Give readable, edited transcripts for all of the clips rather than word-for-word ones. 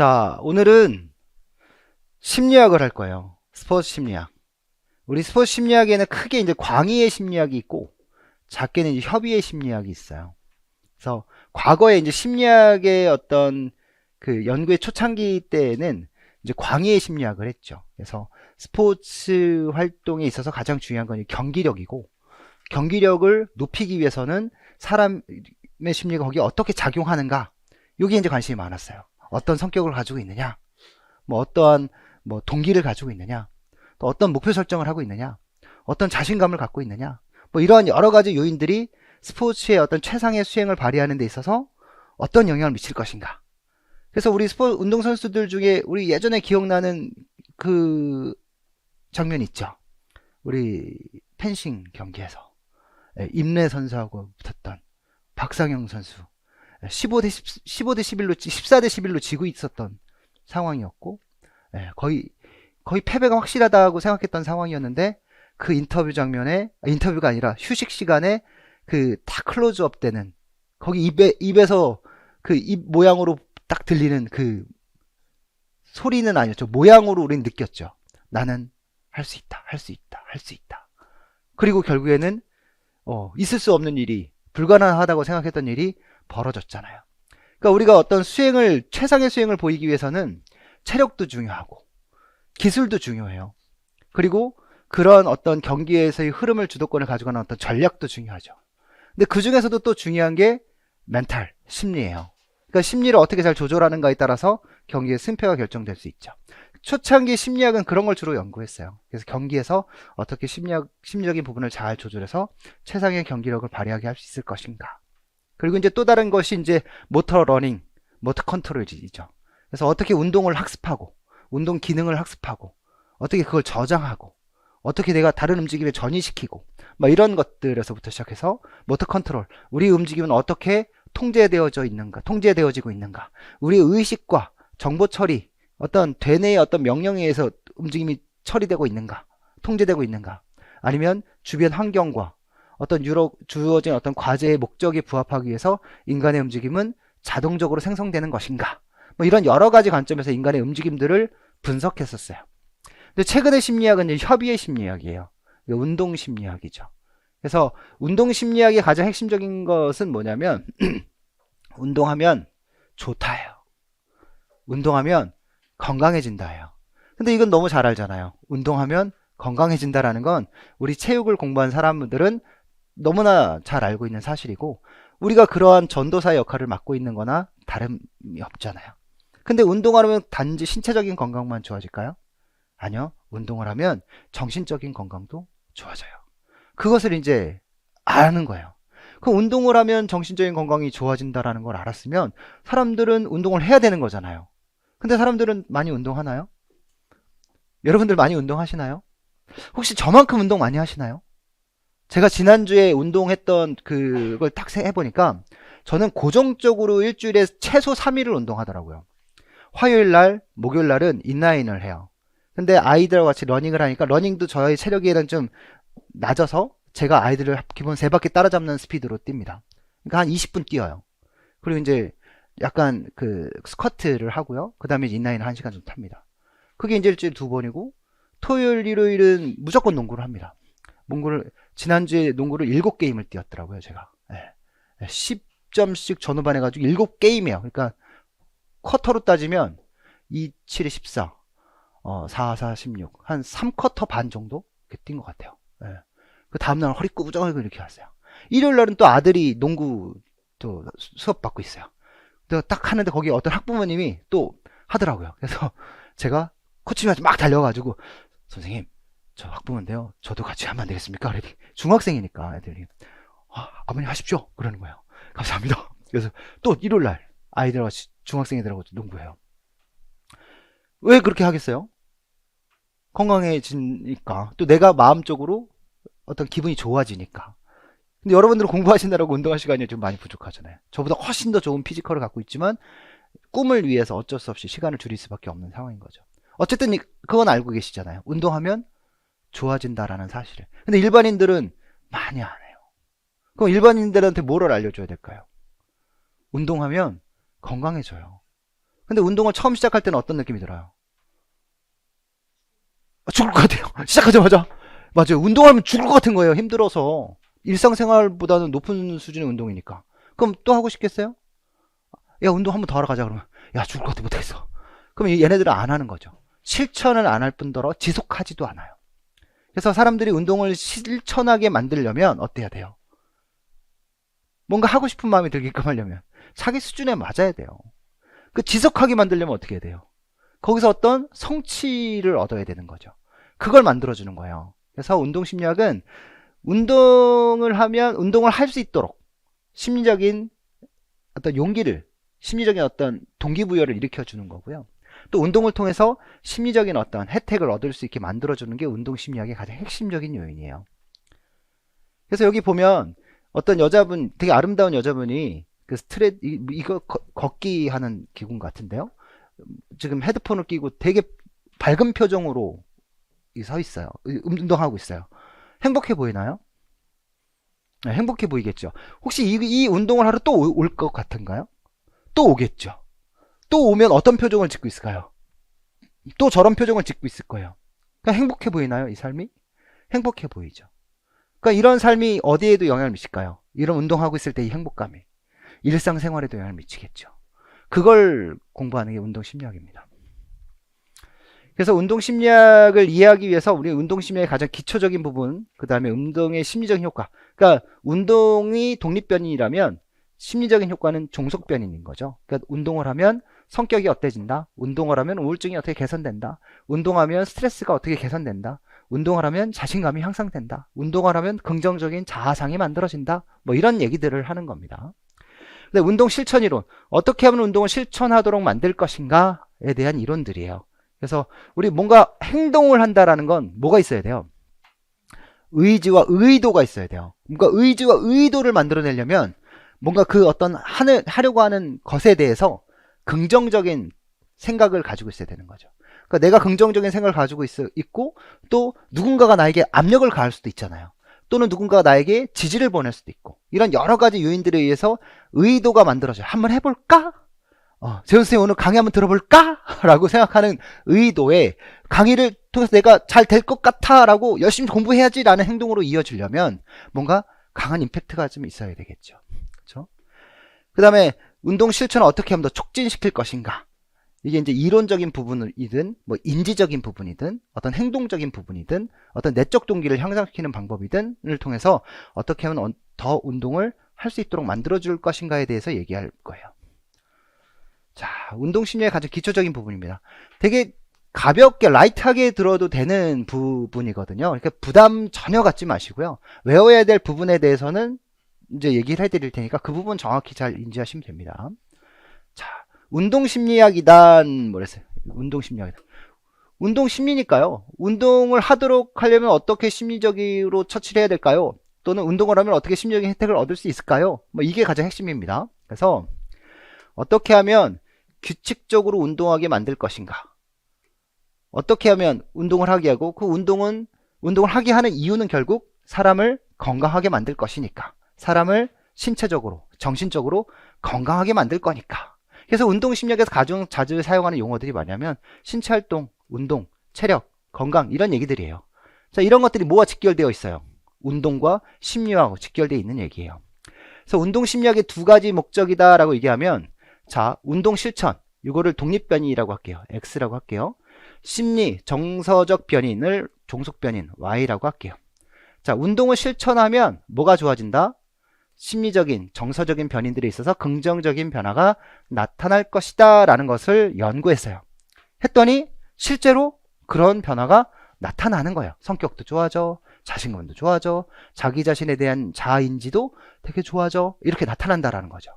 자, 오늘은 심리학을 할 거예요. 스포츠 심리학. 우리 스포츠 심리학에는 크게 이제 광의의 심리학이 있고, 작게는 이제 협의의 심리학이 있어요. 그래서 과거에 이제 심리학의 어떤 그 연구의 초창기 때에는 이제 광의의 심리학을 했죠. 그래서 스포츠 활동에 있어서 가장 중요한 건 경기력이고, 경기력을 높이기 위해서는 사람의 심리가 거기에 어떻게 작용하는가, 여기에 이제 관심이 많았어요. 어떤 성격을 가지고 있느냐, 뭐 어떠한 뭐 동기를 가지고 있느냐, 또 어떤 목표 설정을 하고 있느냐, 어떤 자신감을 갖고 있느냐, 뭐 이러한 여러 가지 요인들이 스포츠의 어떤 최상의 수행을 발휘하는 데 있어서 어떤 영향을 미칠 것인가. 그래서 우리 스포츠 운동선수들 중에 우리 예전에 기억나는 그 장면 있죠. 우리 펜싱 경기에서 임래 선수하고 붙었던 박상영 선수 15대 11로 14대 11로 지고 있었던 상황이었고, 거의 패배가 확실하다고 생각했던 상황이었는데, 그 인터뷰 장면에, 인터뷰가 아니라 휴식 시간에 그 다 클로즈업 되는, 거기 입에서 그 입 모양으로 딱 들리는 그 소리는 아니었죠. 모양으로 우린 느꼈죠. 나는 할 수 있다, 할 수 있다, 할 수 있다. 그리고 결국에는 있을 수 없는 일이, 불가능하다고 생각했던 일이 벌어졌잖아요. 그러니까 우리가 어떤 최상의 수행을 보이기 위해서는 체력도 중요하고 기술도 중요해요. 그리고 그런 어떤 경기에서의 흐름을 주도권을 가져가는 어떤 전략도 중요하죠. 근데 그 중에서도 또 중요한 게 멘탈, 심리예요. 그러니까 심리를 어떻게 잘 조절하는가에 따라서 경기의 승패가 결정될 수 있죠. 초창기 심리학은 그런 걸 주로 연구했어요. 그래서 경기에서 어떻게 심리적인 부분을 잘 조절해서 최상의 경기력을 발휘하게 할 수 있을 것인가. 그리고 이제 또 다른 것이 이제 모터 러닝, 모터 컨트롤이죠. 그래서 어떻게 운동을 학습하고, 운동 기능을 학습하고, 어떻게 그걸 저장하고, 어떻게 내가 다른 움직임에 전이시키고, 뭐 이런 것들에서부터 시작해서 모터 컨트롤, 우리 움직임은 어떻게 통제되어지고 있는가, 우리 의식과 정보 처리, 어떤 되뇌의 어떤 명령에 의해서 움직임이 처리되고 있는가, 통제되고 있는가, 아니면 주변 환경과 어떤 주어진 어떤 과제의 목적에 부합하기 위해서 인간의 움직임은 자동적으로 생성되는 것인가, 뭐 이런 여러 가지 관점에서 인간의 움직임들을 분석했었어요. 근데 최근의 심리학은 이제 협의의 심리학이에요. 운동 심리학이죠. 그래서 운동 심리학의 가장 핵심적인 것은 뭐냐면 운동하면 좋다예요. 운동하면 건강해진다예요. 근데 이건 너무 잘 알잖아요. 운동하면 건강해진다라는 건 우리 체육을 공부한 사람들은 너무나 잘 알고 있는 사실이고, 우리가 그러한 전도사의 역할을 맡고 있는 거나 다름이 없잖아요. 근데 운동을 하면 단지 신체적인 건강만 좋아질까요? 아니요. 운동을 하면 정신적인 건강도 좋아져요. 그것을 이제 아는 거예요. 그럼 운동을 하면 정신적인 건강이 좋아진다라는 걸 알았으면 사람들은 운동을 해야 되는 거잖아요. 근데 사람들은 많이 운동하나요? 여러분들 많이 운동하시나요? 혹시 저만큼 운동 많이 하시나요? 제가 지난주에 운동했던 그걸 딱 해보니까 저는 고정적으로 일주일에 최소 3일을 운동하더라고요. 화요일 날, 목요일 날은 인라인을 해요. 근데 아이들과 같이 러닝을 하니까, 러닝도 저의 체력에는 좀 낮아서 제가 아이들을 기본 3바퀴 따라잡는 스피드로 뜁니다. 그러니까 한 20분 뛰어요. 그리고 이제 약간 그 스쿼트를 하고요. 그 다음에 인라인 1시간 좀 탑니다. 그게 이제 일주일에 2번이고, 토요일, 일요일은 무조건 농구를 합니다. 지난주에 농구를 7게임을 뛰었더라고요, 제가. 10점씩 전후반 해가지고 7게임이에요. 그러니까 쿼터로 따지면 2, 7에 14, 4, 4, 16, 한 3쿼터 반 정도 뛴 것 같아요. 그 다음날 허리 꾸부정하고 이렇게 왔어요. 일요일 날은 또 아들이 농구 또 수업 받고 있어요. 내가 딱 하는데 거기 어떤 학부모님이 또 하더라고요. 그래서 제가 코치님한테 막 달려가지고, 선생님, 저 학부모인데요, 저도 같이 하면 안 되겠습니까? 그랬더니 중학생이니까 애들이 아버님 하십시오 그러는 거예요. 감사합니다. 그래서 또 일요일날 아이들하고 중학생애들하고 농구해요. 왜 그렇게 하겠어요? 건강해지니까, 또 내가 마음적으로 어떤 기분이 좋아지니까. 근데 여러분들은 공부하신다고 운동할 시간이 좀 많이 부족하잖아요. 저보다 훨씬 더 좋은 피지컬을 갖고 있지만 꿈을 위해서 어쩔 수 없이 시간을 줄일 수밖에 없는 상황인 거죠. 어쨌든 그건 알고 계시잖아요. 운동하면 좋아진다라는 사실을. 근데 일반인들은 많이 안 해요. 그럼 일반인들한테 뭐를 알려줘야 될까요? 운동하면 건강해져요. 근데 운동을 처음 시작할 때는 어떤 느낌이 들어요? 죽을 것 같아요. 시작하자마자. 맞아요. 운동하면 죽을 것 같은 거예요. 힘들어서. 일상생활보다는 높은 수준의 운동이니까. 그럼 또 하고 싶겠어요? 야, 운동 한번 더 하러 가자. 그러면 야, 죽을 것 같아. 못하겠어. 그럼 얘네들은 안 하는 거죠. 실천을 안 할 뿐더러 지속하지도 않아요. 그래서 사람들이 운동을 실천하게 만들려면 어때야 돼요? 뭔가 하고 싶은 마음이 들게끔 하려면 자기 수준에 맞아야 돼요. 그 지속하게 만들려면 어떻게 해야 돼요? 거기서 어떤 성취를 얻어야 되는 거죠. 그걸 만들어주는 거예요. 그래서 운동심리학은 운동을 하면 운동을 할 수 있도록 심리적인 어떤 용기를, 심리적인 어떤 동기부여를 일으켜주는 거고요. 또 운동을 통해서 심리적인 어떤 혜택을 얻을 수 있게 만들어주는 게 운동심리학의 가장 핵심적인 요인이에요. 그래서 여기 보면 어떤 여자분, 되게 아름다운 여자분이 그 이거 걷기 하는 기구 같은데요. 지금 헤드폰을 끼고 되게 밝은 표정으로 서 있어요. 운동하고 있어요. 행복해 보이나요? 네, 행복해 보이겠죠. 혹시 이 운동을 하러 또 올 것 같은가요? 또 오겠죠. 또 오면 어떤 표정을 짓고 있을까요? 또 저런 표정을 짓고 있을 거예요. 그러니까 행복해 보이나요? 이 삶이? 행복해 보이죠. 그러니까 이런 삶이 어디에도 영향을 미칠까요? 이런 운동하고 있을 때 이 행복감이 일상생활에도 영향을 미치겠죠. 그걸 공부하는 게 운동심리학입니다. 그래서 운동심리학을 이해하기 위해서 우리 운동심리학의 가장 기초적인 부분, 그 다음에 운동의 심리적인 효과. 그러니까 운동이 독립변이라면 심리적인 효과는 종속변인 거죠. 그러니까 운동을 하면 성격이 어때진다. 운동을 하면 우울증이 어떻게 개선된다. 운동하면 스트레스가 어떻게 개선된다. 운동을 하면 자신감이 향상된다. 운동을 하면 긍정적인 자아상이 만들어진다. 뭐 이런 얘기들을 하는 겁니다. 근데 운동 실천 이론, 어떻게 하면 운동을 실천하도록 만들 것인가에 대한 이론들이에요. 그래서 우리 뭔가 행동을 한다라는 건 뭐가 있어야 돼요? 의지와 의도가 있어야 돼요. 뭔가 의지와 의도를 만들어내려면 뭔가 그 어떤 하려고 하는 것에 대해서 긍정적인 생각을 가지고 있어야 되는 거죠. 그러니까 내가 긍정적인 생각을 가지고 있고 또 누군가가 나에게 압력을 가할 수도 있잖아요. 또는 누군가가 나에게 지지를 보낼 수도 있고 이런 여러 가지 요인들에 의해서 의도가 만들어져요. 한번 해볼까? 재훈 선생님 오늘 강의 한번 들어볼까? 라고 생각하는 의도에 강의를 통해서 내가 잘 될 것 같아 라고 열심히 공부해야지 라는 행동으로 이어지려면 뭔가 강한 임팩트가 좀 있어야 되겠죠. 그렇죠? 그 다음에 운동 실천을 어떻게 하면 더 촉진시킬 것인가? 이게 이제 이론적인 부분이든 뭐 인지적인 부분이든 어떤 행동적인 부분이든 어떤 내적 동기를 향상시키는 방법이든을 통해서 어떻게 하면 더 운동을 할 수 있도록 만들어줄 것인가에 대해서 얘기할 거예요. 자, 운동심리의 가장 기초적인 부분입니다. 되게 가볍게 라이트하게 들어도 되는 부분이거든요. 그러니까 부담 전혀 갖지 마시고요. 외워야 될 부분에 대해서는 이제 얘기를 해드릴 테니까 그 부분 정확히 잘 인지하시면 됩니다. 자, 운동심리학이단 뭐랬어요? 운동심리학이다. 운동심리니까요. 운동을 하도록 하려면 어떻게 심리적으로 처치를 해야 될까요? 또는 운동을 하면 어떻게 심리적인 혜택을 얻을 수 있을까요? 뭐 이게 가장 핵심입니다. 그래서 어떻게 하면 규칙적으로 운동하게 만들 것인가? 어떻게 하면 운동을 하게 하고 그 운동을 하게 하는 이유는 결국 사람을 건강하게 만들 것이니까. 사람을 신체적으로, 정신적으로 건강하게 만들 거니까. 그래서 운동심리학에서 가장 자주 사용하는 용어들이 뭐냐면 신체활동, 운동, 체력, 건강 이런 얘기들이에요. 자, 이런 것들이 뭐와 직결되어 있어요? 운동과 심리하고 직결되어 있는 얘기예요. 그래서 운동심리학의 두 가지 목적이다 라고 얘기하면 자, 운동 실천 이거를 독립변이라고 할게요. X라고 할게요. 심리, 정서적 변인을 종속변인 Y라고 할게요. 자, 운동을 실천하면 뭐가 좋아진다? 심리적인, 정서적인 변인들에 있어서 긍정적인 변화가 나타날 것이다 라는 것을 연구했어요. 했더니 실제로 그런 변화가 나타나는 거예요. 성격도 좋아져, 자신감도 좋아져, 자기 자신에 대한 자아인지도 되게 좋아져, 이렇게 나타난다라는 거죠.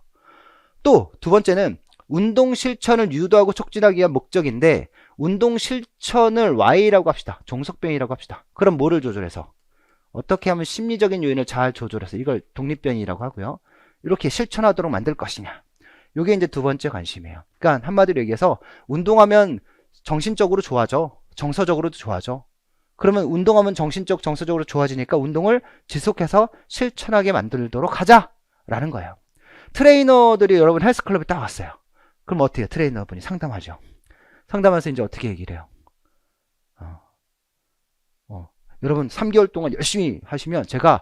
또 두 번째는 운동 실천을 유도하고 촉진하기 위한 목적인데 운동 실천을 Y라고 합시다. 종속변이라고 합시다. 그럼 뭐를 조절해서? 어떻게 하면 심리적인 요인을 잘 조절해서 이걸 독립변이라고 하고요. 이렇게 실천하도록 만들 것이냐. 이게 이제 두 번째 관심이에요. 그러니까 한마디로 얘기해서 운동하면 정신적으로 좋아져. 정서적으로도 좋아져. 그러면 운동하면 정신적, 정서적으로 좋아지니까 운동을 지속해서 실천하게 만들도록 하자라는 거예요. 트레이너들이 여러분 헬스클럽에 딱 왔어요. 그럼 어떻게 해요? 트레이너분이 상담하죠. 상담하면서 이제 어떻게 얘기를 해요? 어, 여러분 3개월 동안 열심히 하시면 제가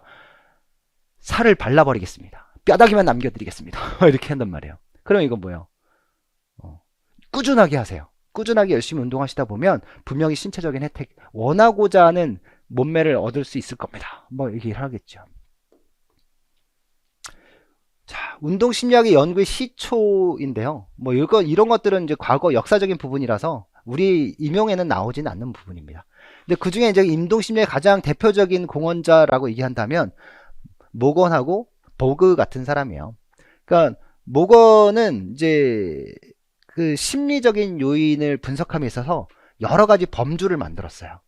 살을 발라버리겠습니다. 뼈다귀만 남겨드리겠습니다. 이렇게 한단 말이에요. 그럼 이건 뭐예요? 꾸준하게 하세요. 꾸준하게 열심히 운동하시다 보면 분명히 신체적인 혜택, 원하고자 하는 몸매를 얻을 수 있을 겁니다. 뭐 얘기를 하겠죠. 자, 운동 심리학의 연구의 시초인데요. 뭐 이런 것들은 이제 과거 역사적인 부분이라서 우리 임용에는 나오지는 않는 부분입니다. 근데 그 중에 이제 운동 심리학의 가장 대표적인 공헌자라고 얘기한다면 모건하고 보그 같은 사람이에요. 그러니까 모건은 이제 그 심리적인 요인을 분석함에 있어서 여러 가지 범주를 만들었어요.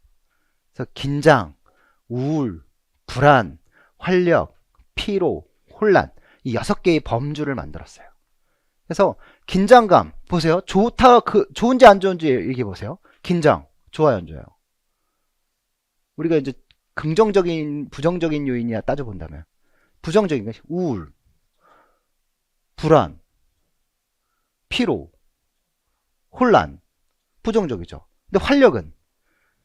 그래서 긴장, 우울, 불안, 활력, 피로, 혼란, 이 6개의 범주를 만들었어요. 그래서 긴장감 보세요. 좋은지 안 좋은지 얘기해 보세요. 긴장 좋아요, 안 좋아요? 우리가 이제 긍정적인 부정적인 요인이야 따져본다면 부정적인 것이 우울, 불안, 피로, 혼란, 부정적이죠. 근데 활력은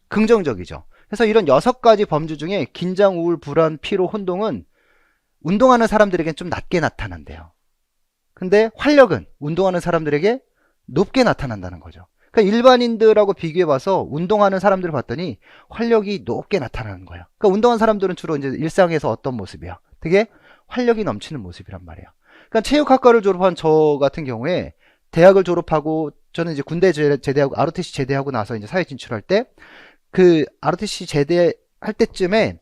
긍정적이죠. 그래서 이런 6가지 범주 중에 긴장, 우울, 불안, 피로, 혼동은 운동하는 사람들에겐 좀 낮게 나타난대요. 근데 활력은 운동하는 사람들에게 높게 나타난다는 거죠. 그러니까 일반인들하고 비교해봐서 운동하는 사람들을 봤더니 활력이 높게 나타나는 거예요. 그러니까 운동하는 사람들은 주로 이제 일상에서 어떤 모습이야? 되게 활력이 넘치는 모습이란 말이에요. 그러니까 체육학과를 졸업한 저 같은 경우에 대학을 졸업하고 저는 이제 군대 제대하고 ROTC 제대하고 나서 이제 사회 진출할 때 그 ROTC 제대할 때쯤에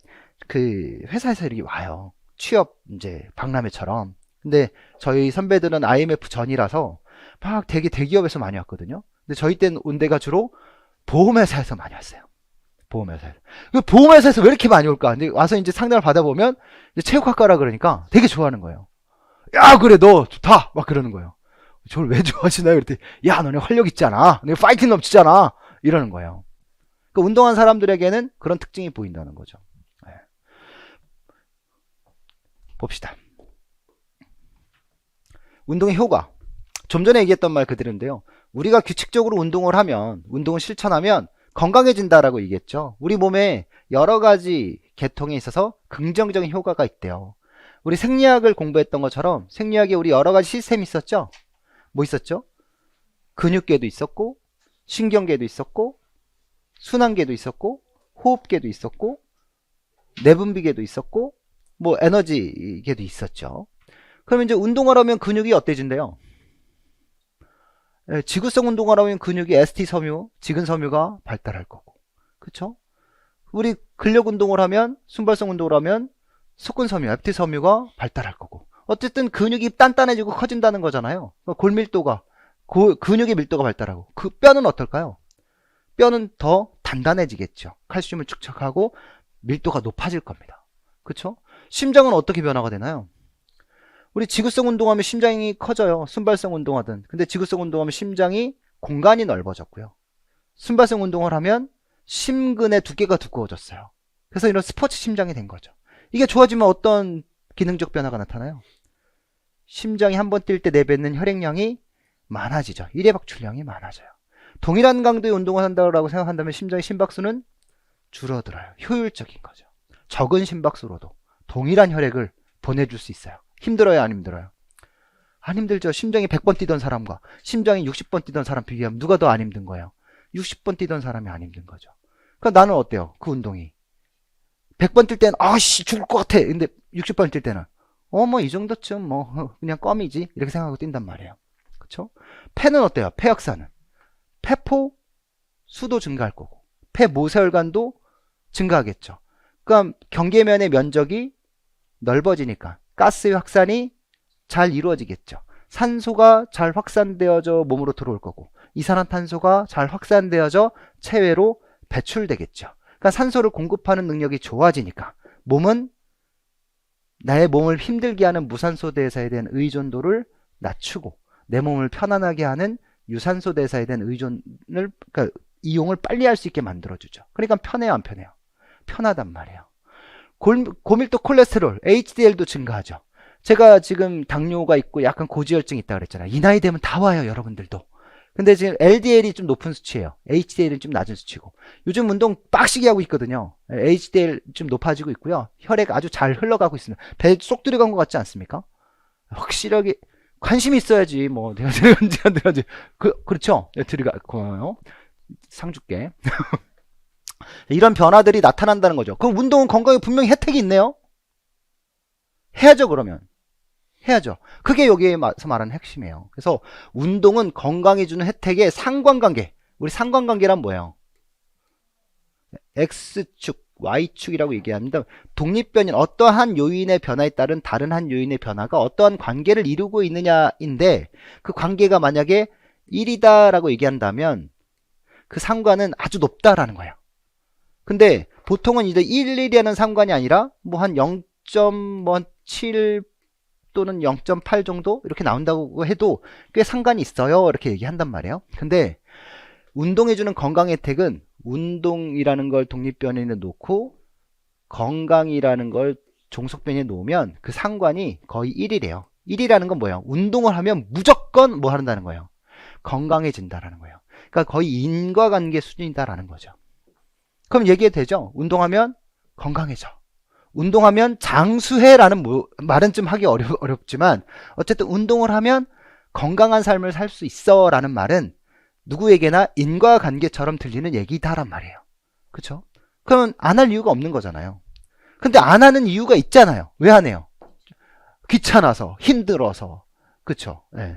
그 회사에서 이렇게 와요. 취업 이제 박람회처럼. 근데 저희 선배들은 IMF 전이라서 막 되게 대기업에서 많이 왔거든요. 근데 저희 때는 온 데가 주로 보험회사에서 많이 왔어요. 보험회사에서. 보험회사에서 왜 이렇게 많이 올까? 근데 와서 이제 상담을 받아보면 이제 체육학과라 그러니까 되게 좋아하는 거예요. 야, 그래, 너 좋다! 막 그러는 거예요. 저를 왜 좋아하시나요? 그랬더니, 야, 너네 활력 있잖아. 너네 파이팅 넘치잖아. 이러는 거예요. 그러니까 운동한 사람들에게는 그런 특징이 보인다는 거죠. 네. 봅시다. 운동의 효과. 좀 전에 얘기했던 말 그대로인데요. 우리가 규칙적으로 운동을 하면, 운동을 실천하면 건강해진다라고 얘기했죠. 우리 몸에 여러 가지 계통에 있어서 긍정적인 효과가 있대요. 우리 생리학을 공부했던 것처럼 생리학에 우리 여러 가지 시스템이 있었죠. 뭐 있었죠? 근육계도 있었고, 신경계도 있었고, 순환계도 있었고, 호흡계도 있었고, 내분비계도 있었고, 뭐 에너지계도 있었죠. 그러면 이제 운동을 하면 근육이 어때진대요? 지구성 운동을 하면 근육이 ST 섬유, 지근 섬유가 발달할 거고, 그쵸? 우리 근력 운동을 하면, 순발성 운동을 하면 속근 섬유, FT 섬유가 발달할 거고, 어쨌든 근육이 단단해지고 커진다는 거잖아요. 골밀도가, 근육의 밀도가 발달하고, 그 뼈는 어떨까요? 뼈는 더 단단해지겠죠. 칼슘을 축적하고 밀도가 높아질 겁니다. 그쵸? 심장은 어떻게 변화가 되나요? 우리 지구성 운동하면 심장이 커져요. 순발성 운동하든. 근데 지구성 운동하면 심장이 공간이 넓어졌고요. 순발성 운동을 하면 심근의 두께가 두꺼워졌어요. 그래서 이런 스포츠 심장이 된 거죠. 이게 좋아지면 어떤 기능적 변화가 나타나요? 심장이 한 번 뛸 때 내뱉는 혈액량이 많아지죠. 일회박출량이 많아져요. 동일한 강도의 운동을 한다고 생각한다면 심장의 심박수는 줄어들어요. 효율적인 거죠. 적은 심박수로도 동일한 혈액을 보내줄 수 있어요. 힘들어요, 안 힘들어요? 안 힘들죠. 심장이 100번 뛰던 사람과 심장이 60번 뛰던 사람 비교하면 누가 더 안 힘든 거예요? 60번 뛰던 사람이 안 힘든 거죠. 그러니까 나는 어때요? 그 운동이 100번 뛸 때는 아씨 죽을 것 같아. 근데 60번 뛸 때는 뭐 이 정도쯤 뭐 그냥 껌이지 이렇게 생각하고 뛴단 말이에요. 그쵸? 폐는 어때요? 폐역사는 폐포 수도 증가할 거고 폐 모세혈관도 증가하겠죠. 그러니까 경계면의 면적이 넓어지니까 가스의 확산이 잘 이루어지겠죠. 산소가 잘 확산되어져 몸으로 들어올 거고 이산화탄소가 잘 확산되어져 체외로 배출되겠죠. 그러니까 산소를 공급하는 능력이 좋아지니까 몸은 나의 몸을 힘들게 하는 무산소 대사에 대한 의존도를 낮추고 내 몸을 편안하게 하는 유산소 대사에 대한 의존을, 그러니까 이용을 빨리 할 수 있게 만들어주죠. 그러니까 편해요, 안 편해요? 편하단 말이에요. 고밀도 콜레스테롤, HDL도 증가하죠. 제가 지금 당뇨가 있고 약간 고지혈증 있다 그랬잖아요. 이 나이 되면 다 와요, 여러분들도. 근데 지금 LDL이 좀 높은 수치예요. HDL은 좀 낮은 수치고. 요즘 운동 빡시게 하고 있거든요. HDL 좀 높아지고 있고요. 혈액 아주 잘 흘러가고 있습니다. 배 쏙 들어간 것 같지 않습니까? 확실하게 관심이 있어야지. 뭐 내가 들어간지 안 들어간지. 그렇죠. 들어가고요. 상 줄게. 이런 변화들이 나타난다는 거죠. 그럼 운동은 건강에 분명히 혜택이 있네요. 해야죠, 그러면. 해야죠. 그게 여기에서 말하는 핵심이에요. 그래서 운동은 건강에 주는 혜택의 상관관계. 우리 상관관계란 뭐예요? X축, Y축이라고 얘기합니다. 독립변인, 어떠한 요인의 변화에 따른 다른 한 요인의 변화가 어떠한 관계를 이루고 있느냐인데, 그 관계가 만약에 1이다 라고 얘기한다면 그 상관은 아주 높다라는 거예요. 근데 보통은 이제 1, 1이라는 상관이 아니라 뭐 한 0.7 또는 0.8 정도 이렇게 나온다고 해도 꽤 상관이 있어요, 이렇게 얘기한단 말이에요. 근데 운동해주는 건강 혜택은 운동이라는 걸 독립변인에 놓고 건강이라는 걸 종속변인에 놓으면 그 상관이 거의 1이래요. 1이라는 건 뭐예요? 운동을 하면 무조건 뭐 한다는 거예요? 건강해진다라는 거예요. 그러니까 거의 인과관계 수준이다라는 거죠. 그럼 얘기해도 되죠? 운동하면 건강해져. 운동하면 장수해라는 말은 좀 하기 어렵지만 어쨌든 운동을 하면 건강한 삶을 살 수 있어 라는 말은 누구에게나 인과관계처럼 들리는 얘기다란 말이에요. 그쵸? 그러면 안 할 이유가 없는 거잖아요. 근데 안 하는 이유가 있잖아요. 왜 안 해요? 귀찮아서, 힘들어서. 그쵸? 네.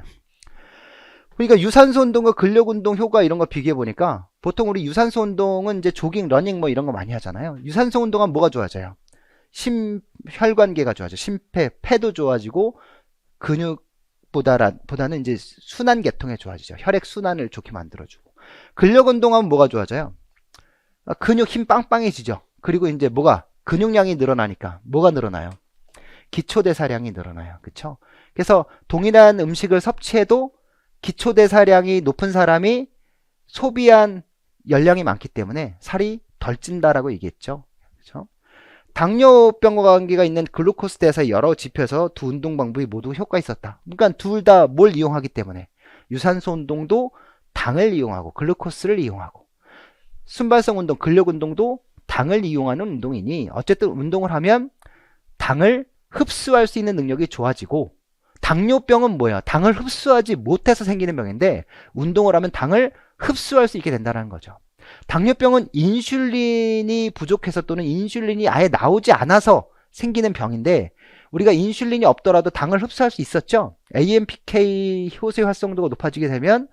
그러니까 유산소 운동과 근력 운동 효과 이런 거 비교해 보니까 보통 우리 유산소 운동은 이제 조깅, 러닝 뭐 이런 거 많이 하잖아요. 유산소 운동은 뭐가 좋아져요? 혈관계가 좋아져. 폐도 좋아지고 근육보다는 이제 순환 계통에 좋아지죠. 혈액 순환을 좋게 만들어주고. 근력 운동하면 뭐가 좋아져요? 근육 힘 빵빵해지죠. 그리고 이제 뭐가 근육량이 늘어나니까 뭐가 늘어나요? 기초대사량이 늘어나요. 그쵸? 그래서 동일한 음식을 섭취해도 기초대사량이 높은 사람이 소비한 열량이 많기 때문에 살이 덜 찐다라고 얘기했죠. 그쵸? 당뇨병과 관계가 있는 글루코스 대사의 여러 지표에서 두 운동 방법이 모두 효과 있었다. 그러니까 둘 다 뭘 이용하기 때문에 유산소 운동도 당을 이용하고 글루코스를 이용하고 순발성 운동, 근력 운동도 당을 이용하는 운동이니 어쨌든 운동을 하면 당을 흡수할 수 있는 능력이 좋아지고 당뇨병은 뭐야? 당을 흡수하지 못해서 생기는 병인데 운동을 하면 당을 흡수할 수 있게 된다는 거죠. 당뇨병은 인슐린이 부족해서 또는 인슐린이 아예 나오지 않아서 생기는 병인데 우리가 인슐린이 없더라도 당을 흡수할 수 있었죠. AMPK 효소의 활성도가 높아지게 되면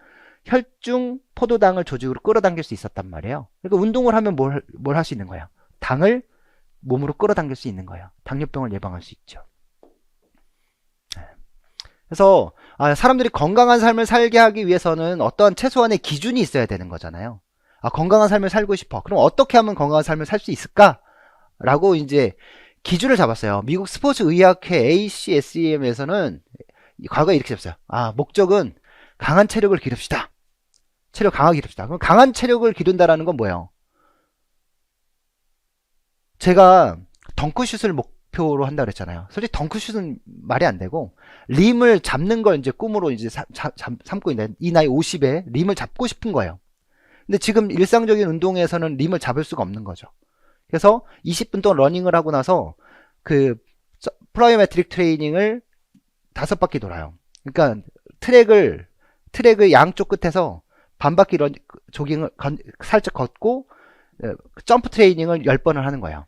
혈중 포도당을 조직으로 끌어당길 수 있었단 말이에요. 그러니까 운동을 하면 뭘 할 수 있는 거예요? 당을 몸으로 끌어당길 수 있는 거예요. 당뇨병을 예방할 수 있죠. 그래서 사람들이 건강한 삶을 살게 하기 위해서는 어떠한 최소한의 기준이 있어야 되는 거잖아요. 건강한 삶을 살고 싶어. 그럼 어떻게 하면 건강한 삶을 살 수 있을까? 라고 이제 기준을 잡았어요. 미국 스포츠 의학회 ACSEM에서는 과거에 이렇게 잡았어요. 목적은 강한 체력을 기릅시다. 체력 강하게 기릅시다. 그럼 강한 체력을 기른다라는 건 뭐예요? 제가 덩크슛을 목표로 한다 그랬잖아요. 솔직히 덩크슛은 말이 안 되고 림을 잡는 걸 이제 꿈으로 이제 삼고 있는 이 나이 50에 림을 잡고 싶은 거예요. 근데 지금 일상적인 운동에서는 림을 잡을 수가 없는 거죠. 그래서 20분 동안 러닝을 하고 나서 그 플라이오메트릭 트레이닝을 5바퀴 돌아요. 그러니까 트랙을 양쪽 끝에서 반바퀴 조깅을 살짝 걷고 점프 트레이닝을 10번을 하는 거예요.